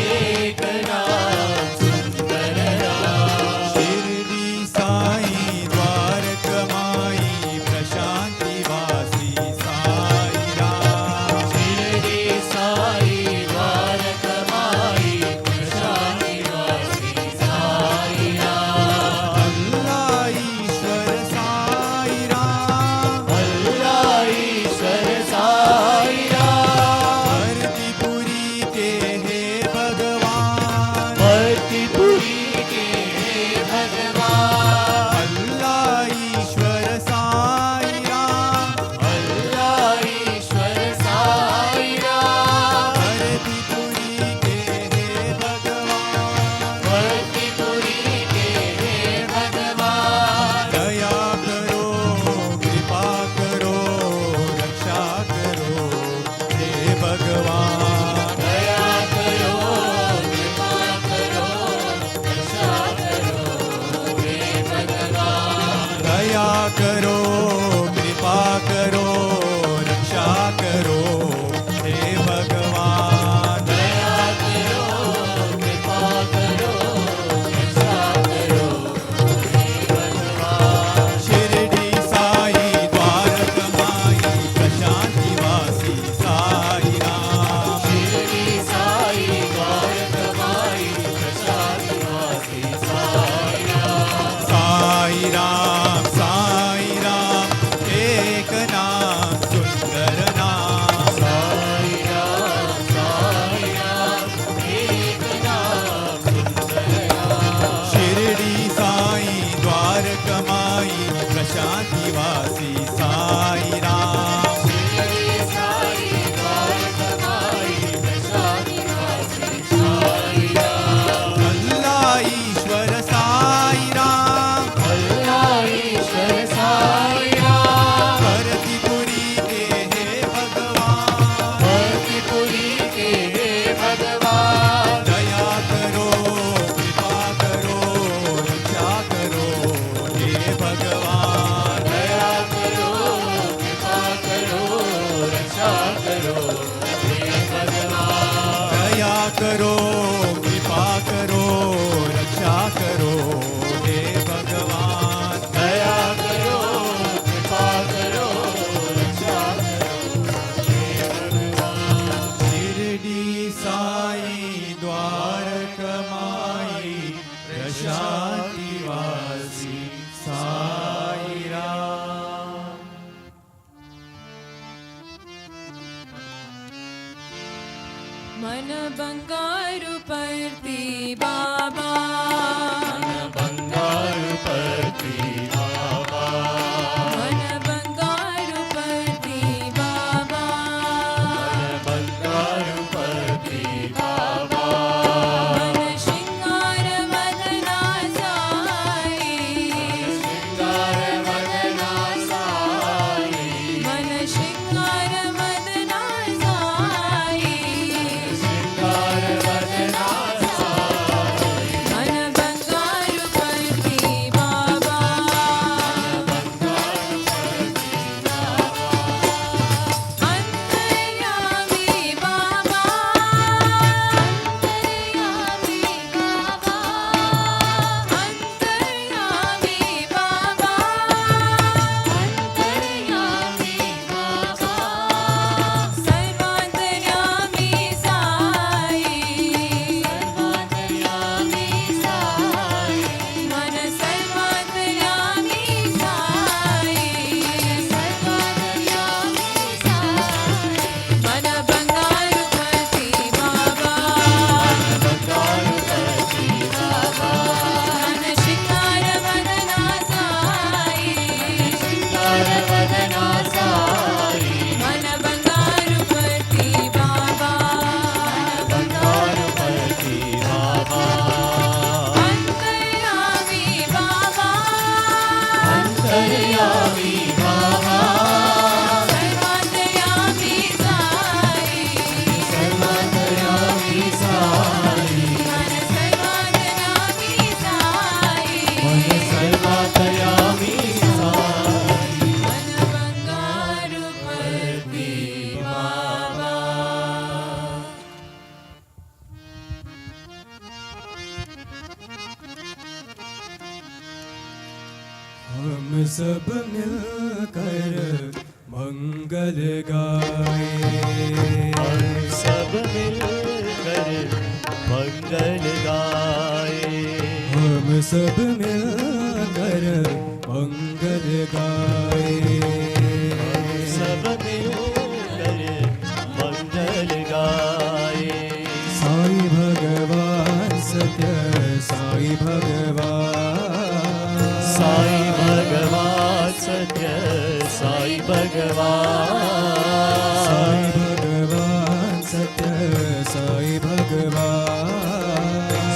एक नाम सुंदर नाम शिरडी साई द्वारकमाई प्रशांति वासी साई राम शिरडी साई द्वारकमाई प्रशांति वासी साई राम अल्लाह ईश्वर साई राम अल्लाह ईश्वर साई राम भरतीपुरी के हे भगवान भरतीपुरी के हे भगवान अल्लाह ईश्वर साई राम अल्लाह ईश्वर साई राम भरतीपुरी के हे भगवान भरतीपुरी के हे भगवान दया करो कृपा करो रक्षा करो हे भगवान दया करो कृपा करो रक्षा करो हे भगवान दया करो कृपा करो रक्षा करो हे भगवान दया करो कृपा करो रक्षा करो हे भगवान शिरडी साई द्वारकमाई प्रशांति वासी साई राम शिरडी साई द्वारकमाई प्रशांति वासी साई राम साई राम एक नाम सुंदर नाम साई राम एक नाम सुंदर नाम शिरडी साई द्वारकमाई प्रशांति वासी साई राम शिरडी साई द्वारकमाई प्रशांति वासी साई राम अल्लाह ईश्वर साई राम अल्लाह ईश्वर साई राम भरतीपुरी के हे भगवान भरतीपुरी के हे भगवान दया करो कृपा करो रक्षा करो हे भगवान दया करो कृपा करो रक्षा करो हे भगवान दया करो कृपा करो रक्षा करो हे भगवान दया करो कृपा करो रक्षा करो हे भगवान शिरडी साई द्वारकमाई प्रशांति वासी साई राम मन बंगारू परती बाबा बंगारू परती बाबा मन बंगारू परती बाबा बंगारू परती बाबा मन श्रृंगार मदना साई श्रृंगार वदना साई मन श्रृंगार मदना साई श्रृंगार वदना साई मन वदना साई मन बंगारु पति बाबा बंगारु पति बाबा अंतर्यामी बाबा अंतर्यामी बाबा सर्वांतर्यामी साई सर्वांतर्यामी साई मन सर्वांतर्यामी साई मन सर्वांतर्यामी साई मन बंगारु पति बाबा हम सब मिलकर मंगल गाए हम सब मिलकर मंगल गाए हम सब मिलकर मंगल गाए सब मिलकर मंगल गाए साई भगवान सत्य साई भगवान साई भगवान सत्य साई भगवान साई भगवान सत्य साई भगवान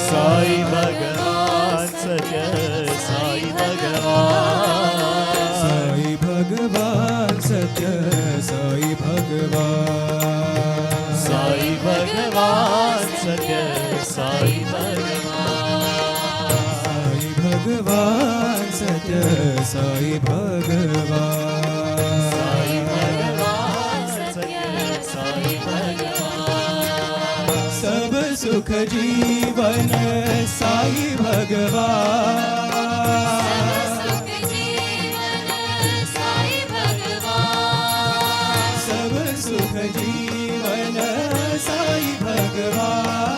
साई भगवान सत्य साई भगवान साई भगवान सत्य साई भगवान साई भगवान सत्य साई भगवान साई भगवान सत्य साई भगवान साई भगवान सत्य साई भगवान सब सुख जीवन साई भगवान सुख जीवन साई भगवान सब सुख जीवन साई भगवान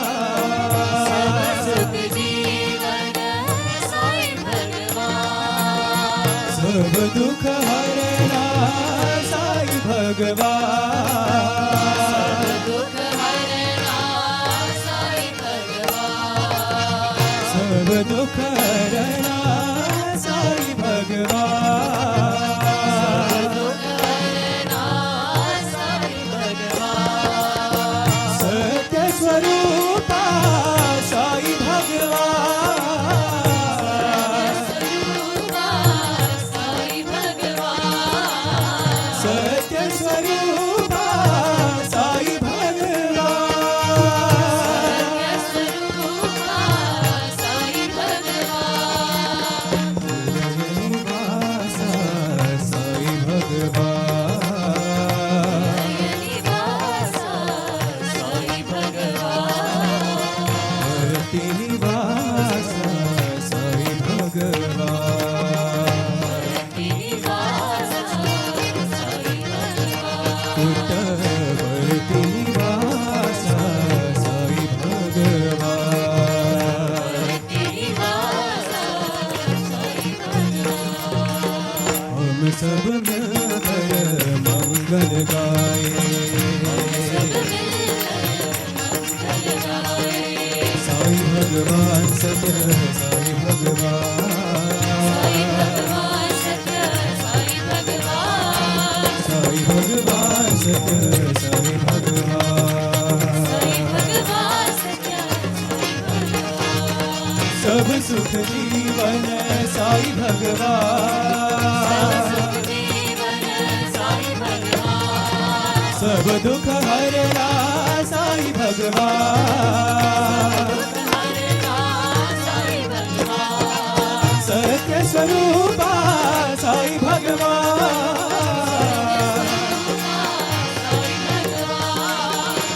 सुख जीवन साई भगवान सब दुख हरना साई भगवान दुख हरना साई भगवान सब दुख हरना साई भगवान दुख हरना साई भगवान सत्य स्वरूपा साई भगवान स्वरूपा साई भगवान सत्य स्वरूपा साई भगवान स्वरूपा साई भगवान निवासा साई भगवान निवासा साई भगवान भक्ति निवासा साई भगवान निवासा साई भगवान पुट्टवर्ति निवासा साई भगवान निवासा साई भगवान हम सब मिलकर मंगल गाए साई भगवान सत्य साई भगवान भगवान सत्य साई भगवान साई भगवान सत्य साई भगवान भगवान सत्य सब सुख जीवन साई भगवान जीवन साई भगवान सब दुख हरना साई भगवान हरना साई भगवान सत्य स्वरूपा साई भगवान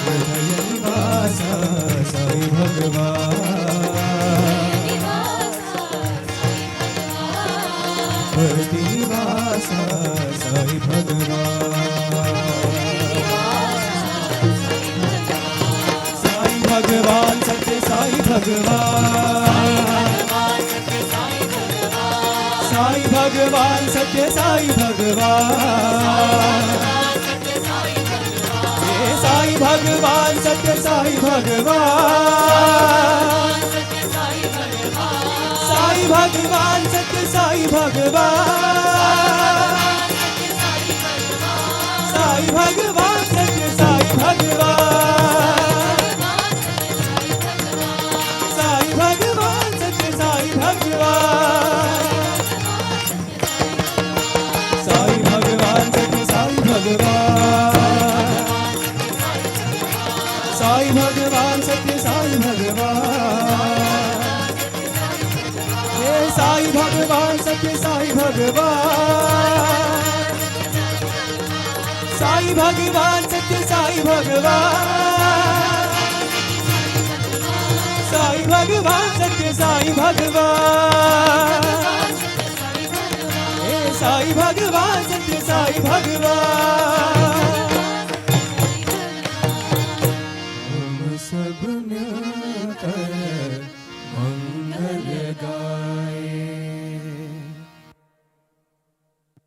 हृदय निवासा साई भगवान भक्ति निवासा साई भगवान साई भगवान सत्य साई भगवान साई भगवान सत्य साई भगवान ये साई भगवान सत्य साई भगवान साई भगवान सत्य साई भगवान भगवान साई भगवान सत्य साई भगवान साई भगवान सत्य साई भगवान हे साई भगवान सत्य साई भगवान हम सब मिलकर मंगल गाए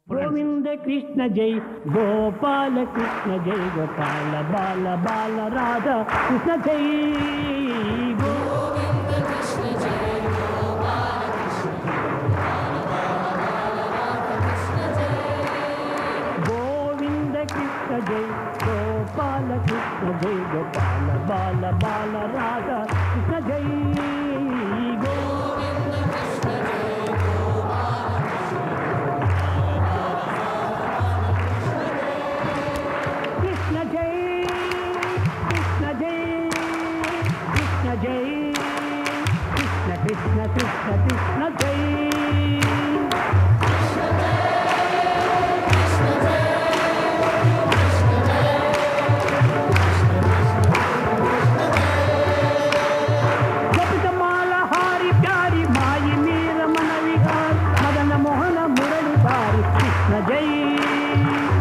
गोविंद कृष्ण जय गोपाल कृष्ण जय गोपाल बाल बाल राधा कृष्ण जय गोविंद कृष्ण जय गोपाल कृष्ण गोविंद कृष्ण जय गोपाल कृष्ण जय गोपाल बाल बाल राधा कृष्ण जय गोविंद कृष्ण जय कृष्ण जय कृष्ण जय कृष्ण जय कृष्ण कृष्ण कृष्ण कृष्ण जय जपितमाला हारी प्यारी माई मीर मन विहार मदन मोहन मुरली भारी कृष्ण जय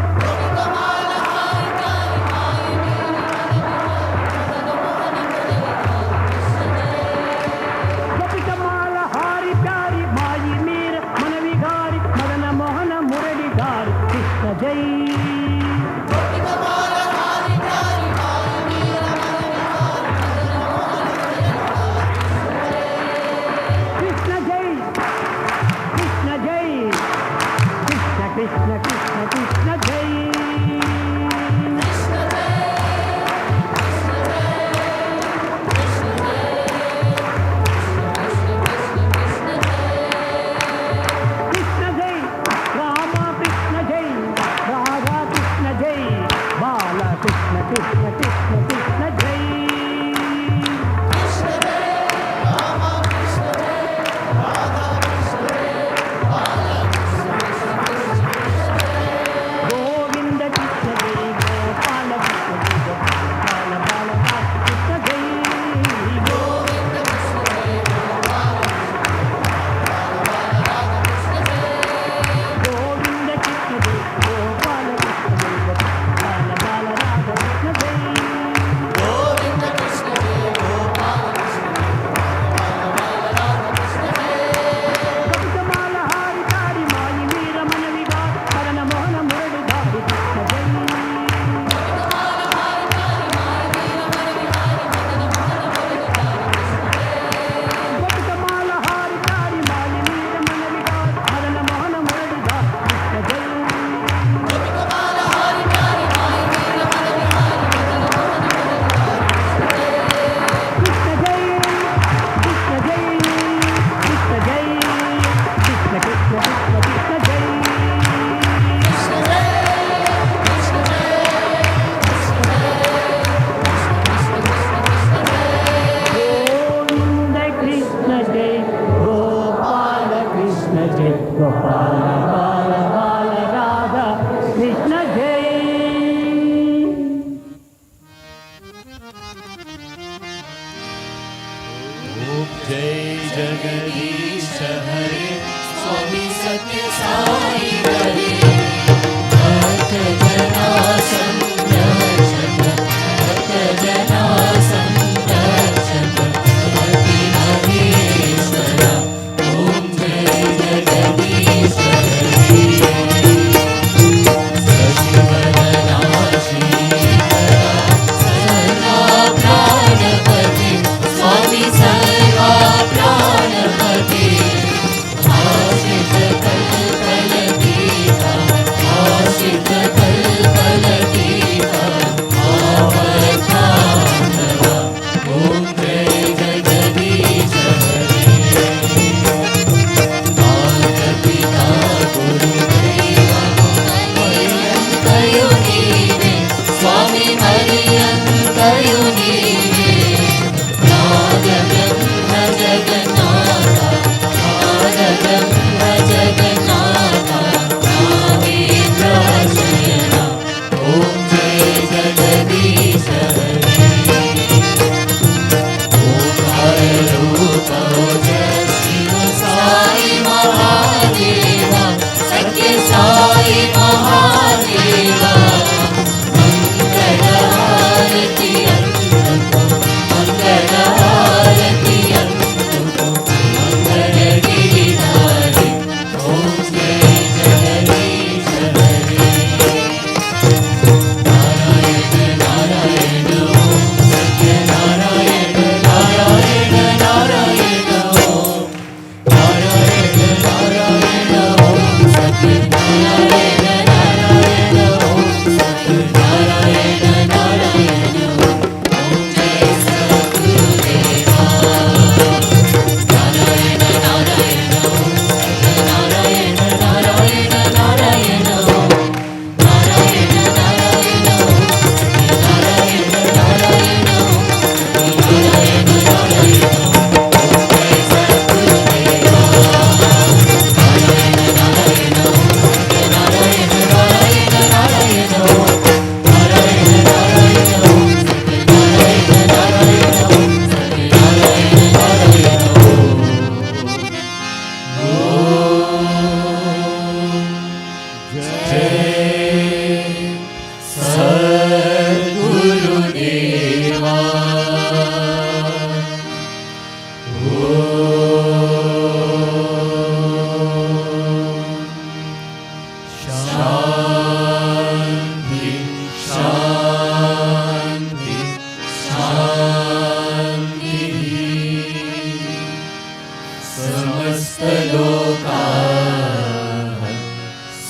जपितमाला हारी प्यारी माई मीर मन विहारी मदन मोहन मुरली धारी कृष्ण जय कृष्ण जय कृष्ण जय कृष्ण कृष्ण कृष्ण कृष्ण जय कृष्ण जय राम कृष्ण जय राधा कृष्ण जय बाला कृष्ण कृष्ण कृष्ण कृष्ण जय गोविंद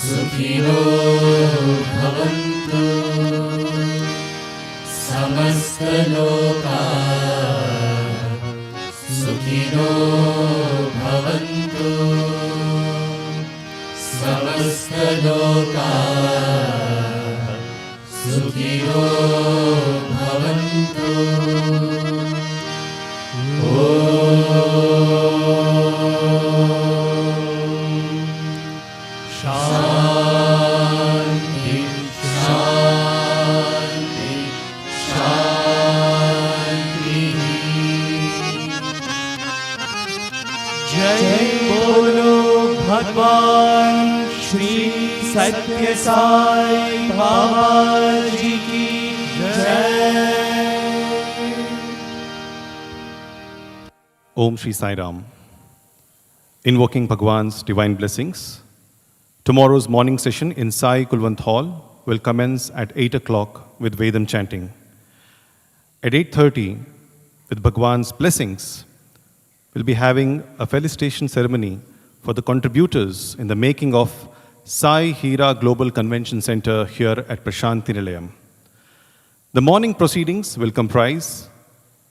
सुखिनो भवन्तु समस्तलोकाः सुखिनो भवन्तु समस्तलोकाः सुखिनो भवन्तु शान्ति शान्ति शान्तिः। जय बोलो भगवान श्री सत्य साई बाबा जी की जय। Om Shri Sai Ram. Invoking Bhagwan's divine blessings. Tomorrow's morning session in Sai Kulwant Hall will commence at 8 o'clock with Vedam chanting. At 8:30, with Bhagwan's blessings, we'll be having a felicitation ceremony for the contributors in the making of Sai Hira Global Convention Center here at Prasanthi Nilayam. The morning proceedings will comprise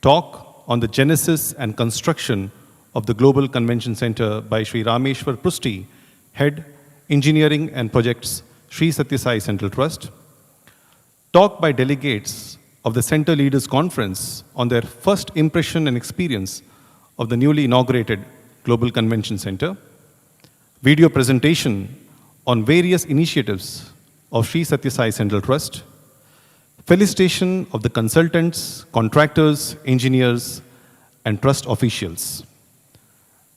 talk on the genesis and construction of the Global Convention Center by Sri Rameshwar Prusti, Head, Engineering and Projects, Sri Sathya Sai Central Trust. Talk by delegates of the Center Leaders Conference on their first impression and experience of the newly inaugurated Global Convention Center. Video presentation on various initiatives of Sri Sathya Sai Central Trust. Felicitation of the consultants, contractors, engineers, and trust officials.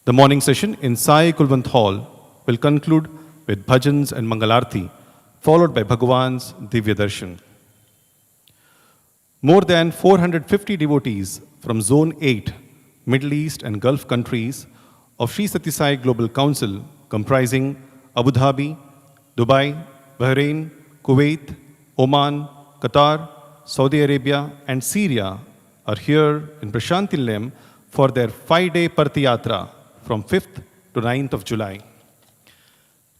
The morning session in Sai Kulwant Hall will conclude with Bhajans and Mangal Arati, followed by Bhagwan's Divya Darshan. More than 450 devotees from Zone 8, Middle East and Gulf countries of Sri Sathya Sai Global Council, comprising Abu Dhabi, Dubai, Bahrain, Kuwait, Oman, Qatar, Saudi Arabia, and Syria are here in Prasanthi Nilayam for their 5-day Parthi Yatra from 5th to 9th of July.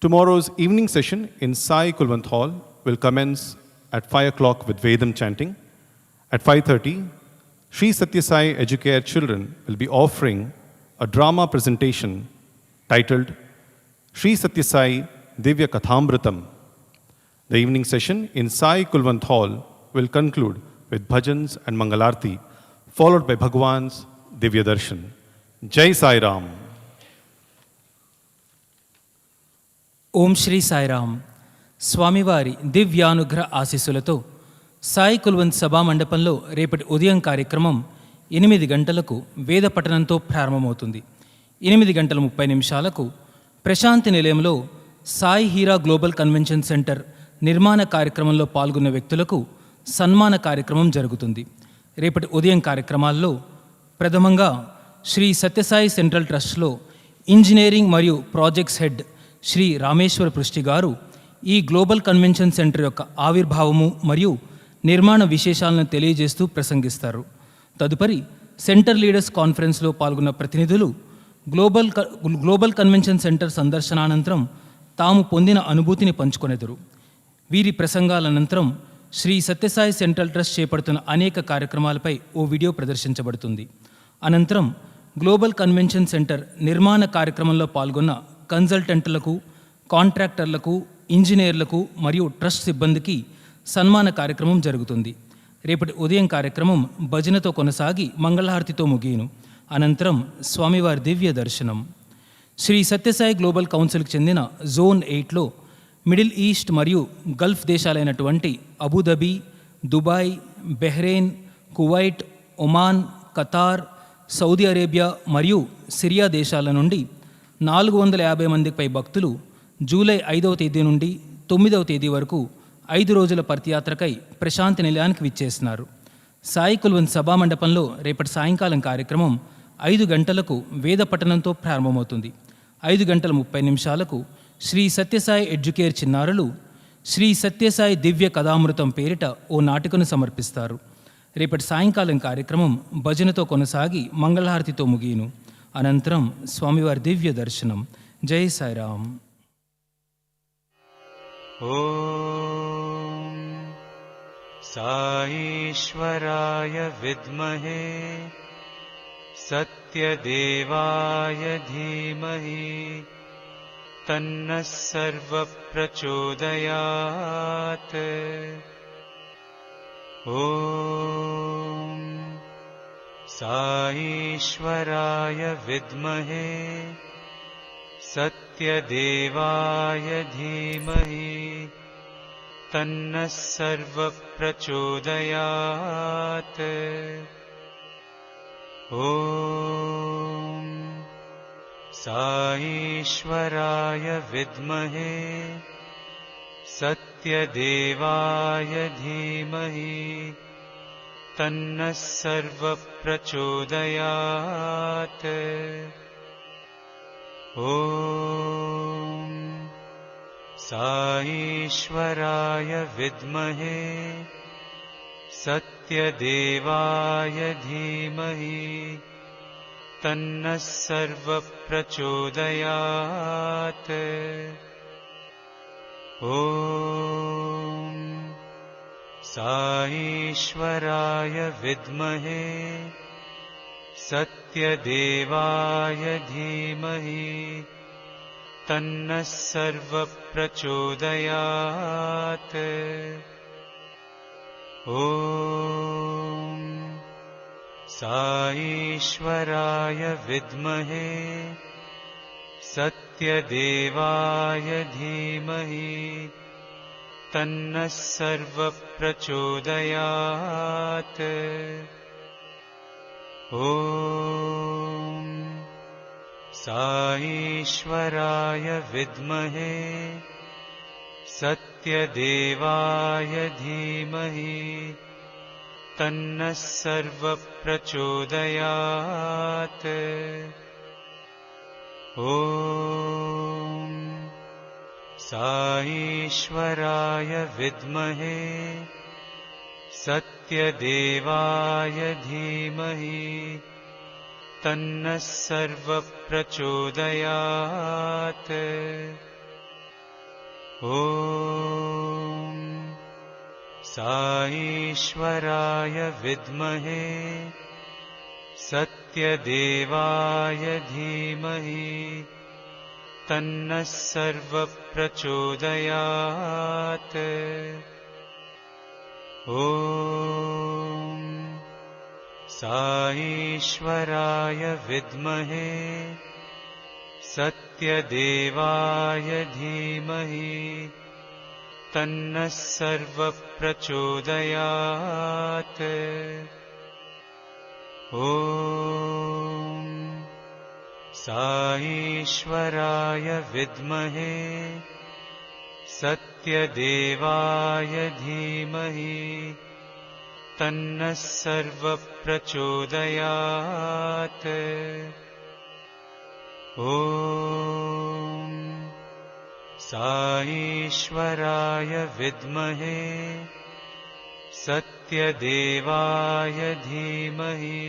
Tomorrow's evening session in Sai Kulwant Hall will commence at 5 o'clock with Vedam chanting. At 5:30, Sri Sathya Sai Educare children will be offering a drama presentation titled Sri Sathya Sai Divya Kathamritam. The evening session in Sai Kulwant Hall will conclude with Bhajans and Mangal Arati, followed by Bhagwan's Divya Darshan. Jai Sai Ram. ఓం శ్రీ సాయిరామ్. స్వామివారి దివ్యానుగ్రహ ఆశీస్సులతో సాయి కుల్వంత్ సభా మండపంలో రేపటి ఉదయం కార్యక్రమం 8 గంటలకు వేద పఠనంతో ప్రారంభమవుతుంది. 8:30 ప్రశాంతి నిలయంలో Sai Heera global convention centre నిర్మాణ కార్యక్రమంలో పాల్గొన్న వ్యక్తులకు సన్మాన కార్యక్రమం జరుగుతుంది. రేపటి ఉదయం కార్యక్రమాల్లో ప్రథమంగా శ్రీ సత్యసాయి సెంట్రల్ ట్రస్ట్లో ఇంజనీరింగ్ మరియు ప్రాజెక్ట్స్ హెడ్ శ్రీ రామేశ్వర పృష్టి గారు ఈ గ్లోబల్ కన్వెన్షన్ సెంటర్ యొక్క ఆవిర్భావము మరియు నిర్మాణ విశేషాలను తెలియజేస్తూ ప్రసంగిస్తారు. తదుపరి సెంటర్ లీడర్స్ కాన్ఫరెన్స్లో పాల్గొన్న ప్రతినిధులు గ్లోబల్ కన్వెన్షన్ సెంటర్ సందర్శనానంతరం తాము పొందిన అనుభూతిని పంచుకొనెదరు. వీరి ప్రసంగాల అనంతరం శ్రీ సత్యసాయి సెంట్రల్ ట్రస్ట్ చేపడుతున్న అనేక కార్యక్రమాలపై ఓ వీడియో ప్రదర్శించబడుతుంది. అనంతరం గ్లోబల్ కన్వెన్షన్ సెంటర్ నిర్మాణ కార్యక్రమంలో పాల్గొన్న కన్సల్టెంట్లకు, కాంట్రాక్టర్లకు, ఇంజనీర్లకు మరియు ట్రస్ట్ సిబ్బందికి సన్మాన కార్యక్రమం జరుగుతుంది. రేపటి ఉదయం కార్యక్రమం భజనతో కొనసాగి మంగళహారతితో ముగియును. అనంతరం స్వామివారి దివ్య దర్శనం. శ్రీ సత్యసాయి గ్లోబల్ కౌన్సిల్కి చెందిన జోన్ 8లో మిడిల్ ఈస్ట్ మరియు గల్ఫ్ దేశాలైనటువంటి Abu Dhabi, Dubai, Bahrain, Kuwait, Oman, Qatar, Saudi Arabia మరియు సిరియా దేశాల నుండి 450 మందికి పై భక్తులు జూలై 5వ తేదీ నుండి 9వ తేదీ వరకు 5 రోజుల పర్తియాత్రకై ప్రశాంతి నిలయానికి విచ్చేస్తున్నారు. సాయి కుల్వంత్ సభామండపంలో రేపటి సాయంకాలం కార్యక్రమం 5 గంటలకు వేద పఠనంతో ప్రారంభమవుతుంది. 5:30 శ్రీ సత్యసాయి ఎడ్యుకేర్ చిన్నారులు శ్రీ సత్యసాయి దివ్య కథామృతం పేరిట ఓ నాటికను సమర్పిస్తారు. రేపటి సాయంకాలం కార్యక్రమం భజనతో కొనసాగి మంగళహారతితో ముగియును. అనంతరం స్వామివారి దివ్య దర్శనం. జై సాయిరామ్. ॐ साईश्वराय विद्महे सत्यदेवाय धीमहि तन्नः सर्वप्रचोदयात्। ॐ साईश्वराय विद्महे सत्यदेवाय धीमहि तन्नः सर्वप्रचोदयात्। ॐ साईश्वराय विद्महे सत्यदेवाय धीमहि तन्नः सर्वप्रचोदयात्। ॐ साईश्वराय विद्महे सत्यदेवाय धीमहि तन्नः सर्वप्रचोदयात्। ॐ साईश्वराय विद्महे सत्यदेवाय धीमहि तन्नः सर्वप्रचोदयात्। ॐ साईश्वराय विद्महे सत्यदेवाय धीमहि तन्नः सर्वप्रचोदयात्। ॐ साईश्वराय विद्महे सत्यदेवाय धीमहि तन्नः सर्वप्रचोदयात्। ॐ साईश्वराय विद्महे सत्यदेवाय धीमहि तन्नः सर्वप्रचोदयात्। ॐ साईश्वराय विद्महे सत्यदेवाय धीमहि तन्नः सर्वप्रचोदयात्। ॐ साईश्वराय विद्महे सत्यदेवाय धीमहि तन्नः सर्वप्रचोदयात्। ॐ साईश्वराय विद्महे सत्यदेवाय धीमहि तन्नः सर्वप्रचोदयात्। ॐ साईश्वराय विद्महे सत्यदेवाय धीमहि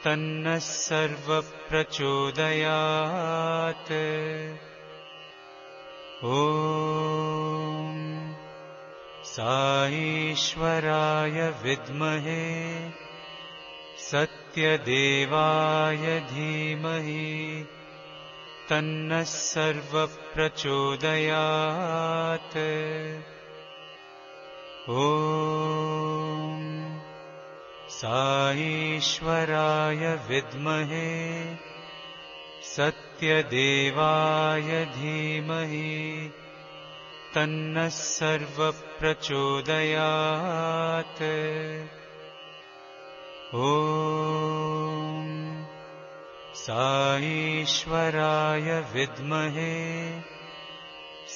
तन्नः सर्वप्रचोदयात्। ॐ साईश्वराय विद्महे सत्यदेवाय धीमहि तन्नः सर्वप्रचोदयात्। ॐ साईश्वराय विद्महे सत्यदेवाय धीमहि तन्नः सर्वप्रचोदयात्। ॐ साईश्वराय विद्महे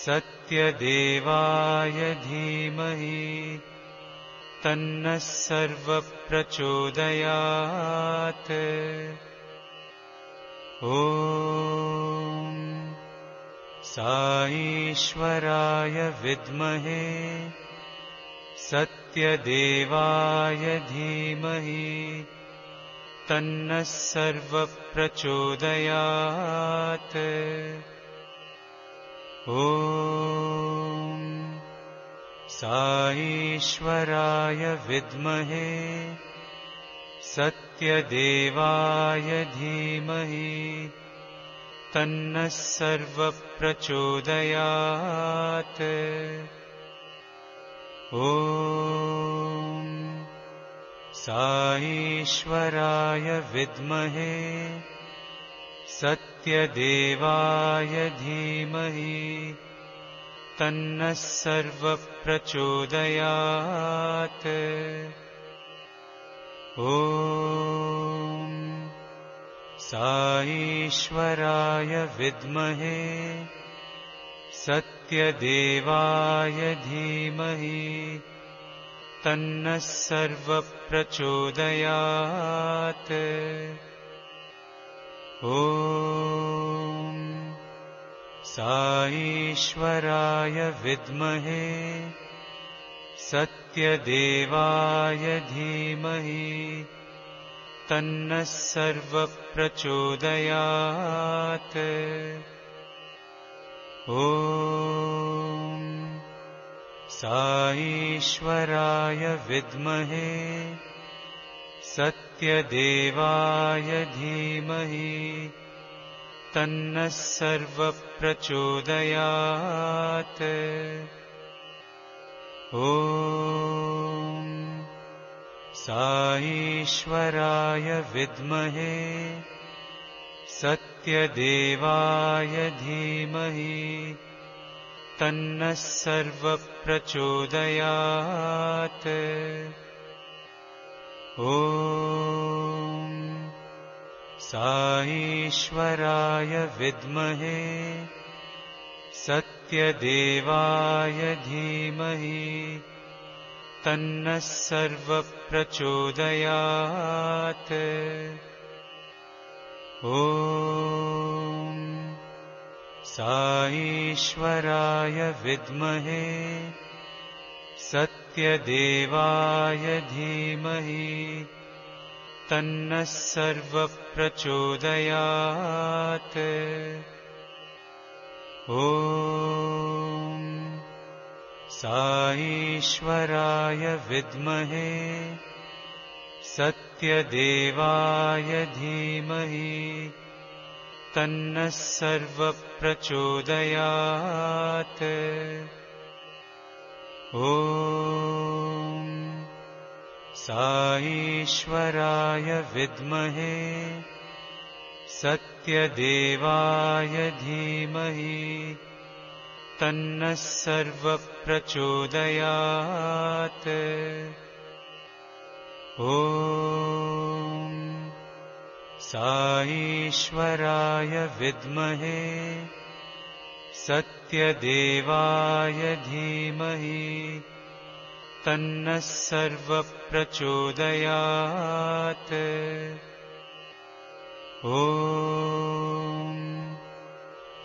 सत्यदेवाय धीमहि तन्नः सर्वप्रचोदयात्। ॐ साईश्वराय विद्महे सत्यदेवाय धीमहि तन्नः सर्वप्रचोदयात्। ॐ साईश्वराय विद्महे सत्यदेवाय धीमहि तन्नः सर्वः प्रचोदयात्। ॐ साईश्वराय विद्महे सत्यदेवाय धीमहि तन्नः सर्वः प्रचोदयात्। ॐ साईश्वराय विद्महे सत्यदेवाय धीमहि तन्नः सर्वः प्रचोदयात्। ॐ साईश्वराय विद्महे सत्यदेवाय धीमहि तन्नः सर्वः प्रचोदयात्। ॐ साईश्वराय विद्महे सत्यदेवाय धीमहि तन्नः सर्वः प्रचोदयात्। ॐ साईश्वराय विद्महे सत्यदेवाय धीमहि तन्नः सर्वः प्रचोदयात्। ॐ साईश्वराय विद्महे सत्यदेवाय धीमहि तन्नः सर्वः प्रचोदयात्। ॐ साईश्वराय विद्महे सत्यदेवाय धीमहि तन्नः सर्वः प्रचोदयात्। ॐ साईश्वराय विद्महे सत्यदेवाय धीमहि तन्नः सर्वः प्रचोदयात्। ॐ साईश्वराय विद्महे सत्यदेवाय धीमहि तन्नः सर्वः प्रचोदयात्। ॐ साईश्वराय विद्महे सत्यदेवाय धीमहि तन्नः सर्वः प्रचोदयात्। ॐ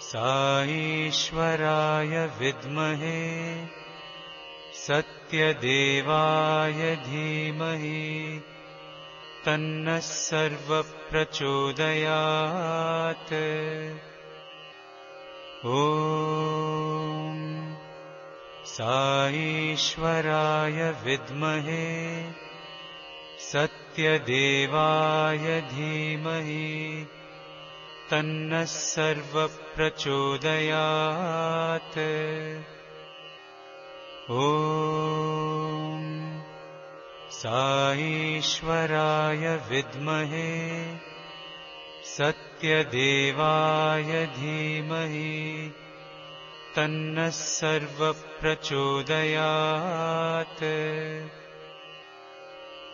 साईश्वराय विद्महे सत्यदेवाय धीमहि तन्नः सर्वः प्रचोदयात्। ॐ साईश्वराय विद्महे सत्यदेवाय धीमहि तन्नः सर्वः प्रचोदयात्। ॐ साईश्वराय विद्महे सत्यदेवाय धीमहि तन्नः सर्वः प्रचोदयात्।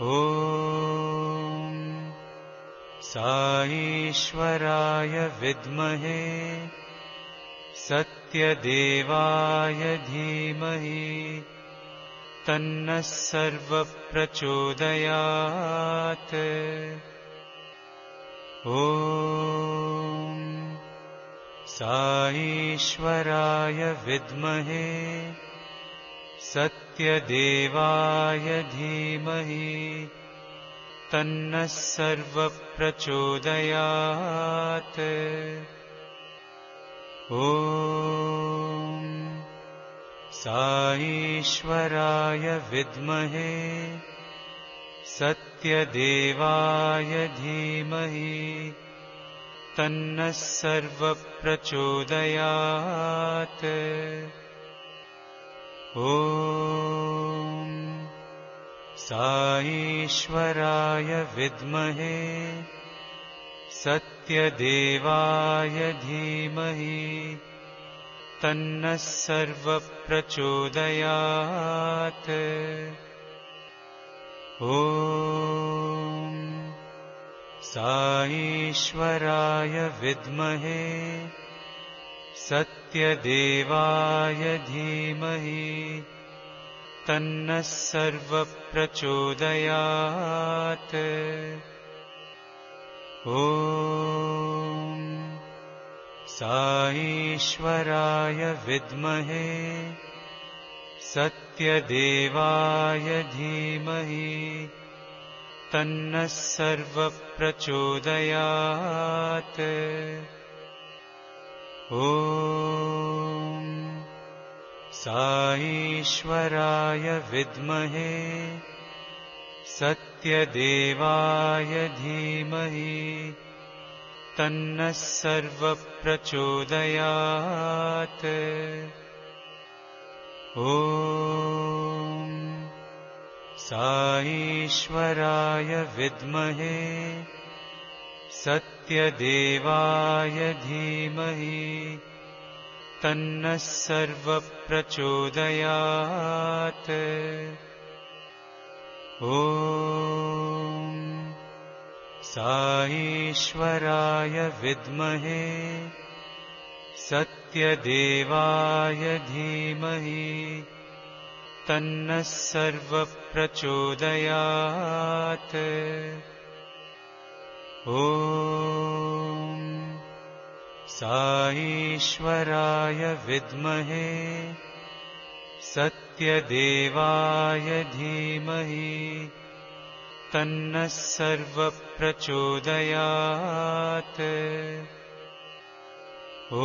ॐ साईश्वराय विद्महे सत्यदेवाय धीमहि तन्नः सर्वः प्रचोदयात्। ॐ साईश्वराय विद्महे सत्यदेवाय धीमहि तन्नः सर्वः प्रचोदयात्। ॐ साईश्वराय विद्महे सत्यदेवाय धीमहि तन्नः सर्वप्रचोदयात्। ॐ साईश्वराय विद्महे सत्यदेवाय धीमहि तन्नः सर्वप्रचोदयात्। ॐ साईश्वराय विद्महे सत्यदेवाय धीमहि तन्नः सर्वप्रचोदयात्। ॐ साईश्वराय विद्महे सत्यदेवाय धीमहि तन्नः सर्वप्रचोदयात्। ॐ साईश्वराय विद्महे सत्यदेवाय धीमहि तन्नः सर्वप्रचोदयात्। ॐ साईश्वराय विद्महे सत्यदेवाय धीमहि तन्नः सर्वप्रचोदयात्। ॐ साईश्वराय विद्महे सत्यदेवाय धीमहि तन्नः सर्वप्रचोदयात्। ॐ साईश्वराय विद्महे सत्यदेवाय धीमहि तन्नः सर्वप्रचोदयात्। ॐ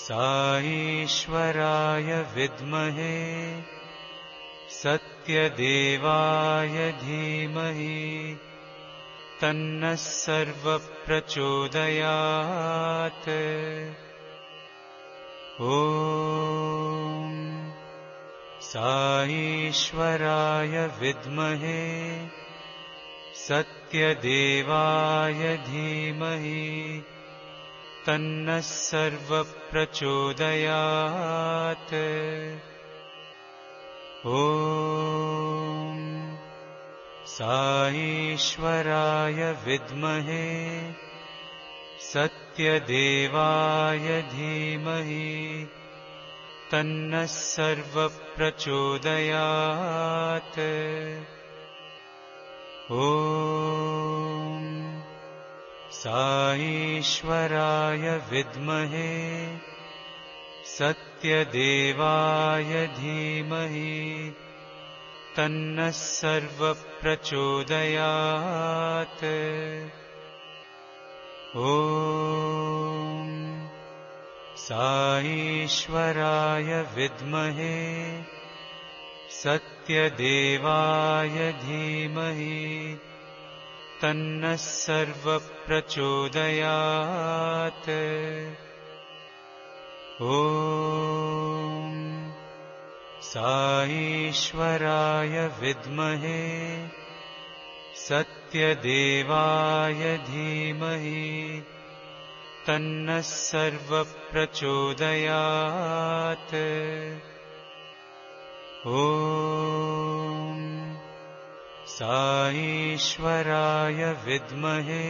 साईश्वराय विद्महे सत्यदेवाय धीमहि तन्नः सर्वप्रचोदयात्। ॐ साईश्वराय विद्महे सत्यदेवाय धीमहि तन्नः सर्वप्रचोदयात्। ॐ साईश्वराय विद्महे सत्यदेवाय धीमहि तन्नः सर्वप्रचोदयात्। ॐ साईश्वराय विद्महे सत्यदेवाय धीमहि तन्नः सर्वप्रचोदयात्। ॐ साईश्वराय विद्महे सत्यदेवाय धीमहि तन्नः सर्वप्रचोदयात्। ॐ साईश्वराय विद्महे सत्यदेवाय धीमहि तन्नः सर्वप्रचोदयात्। ॐ साईश्वराय विद्महे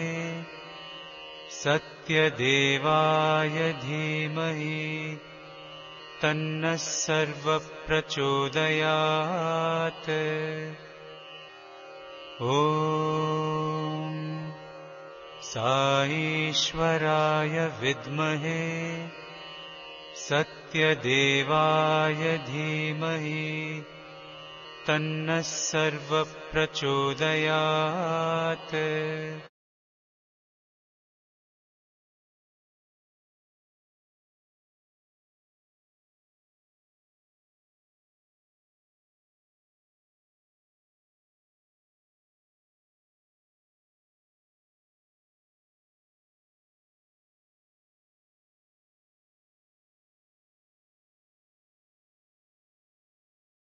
सत्यदेवाय धीमहि तन्नः सर्वप्रचोदयात्। ॐ साईश्वराय विद्महे सत्यदेवाय धीमहि तन्नः सर्वप्रचोदयात्।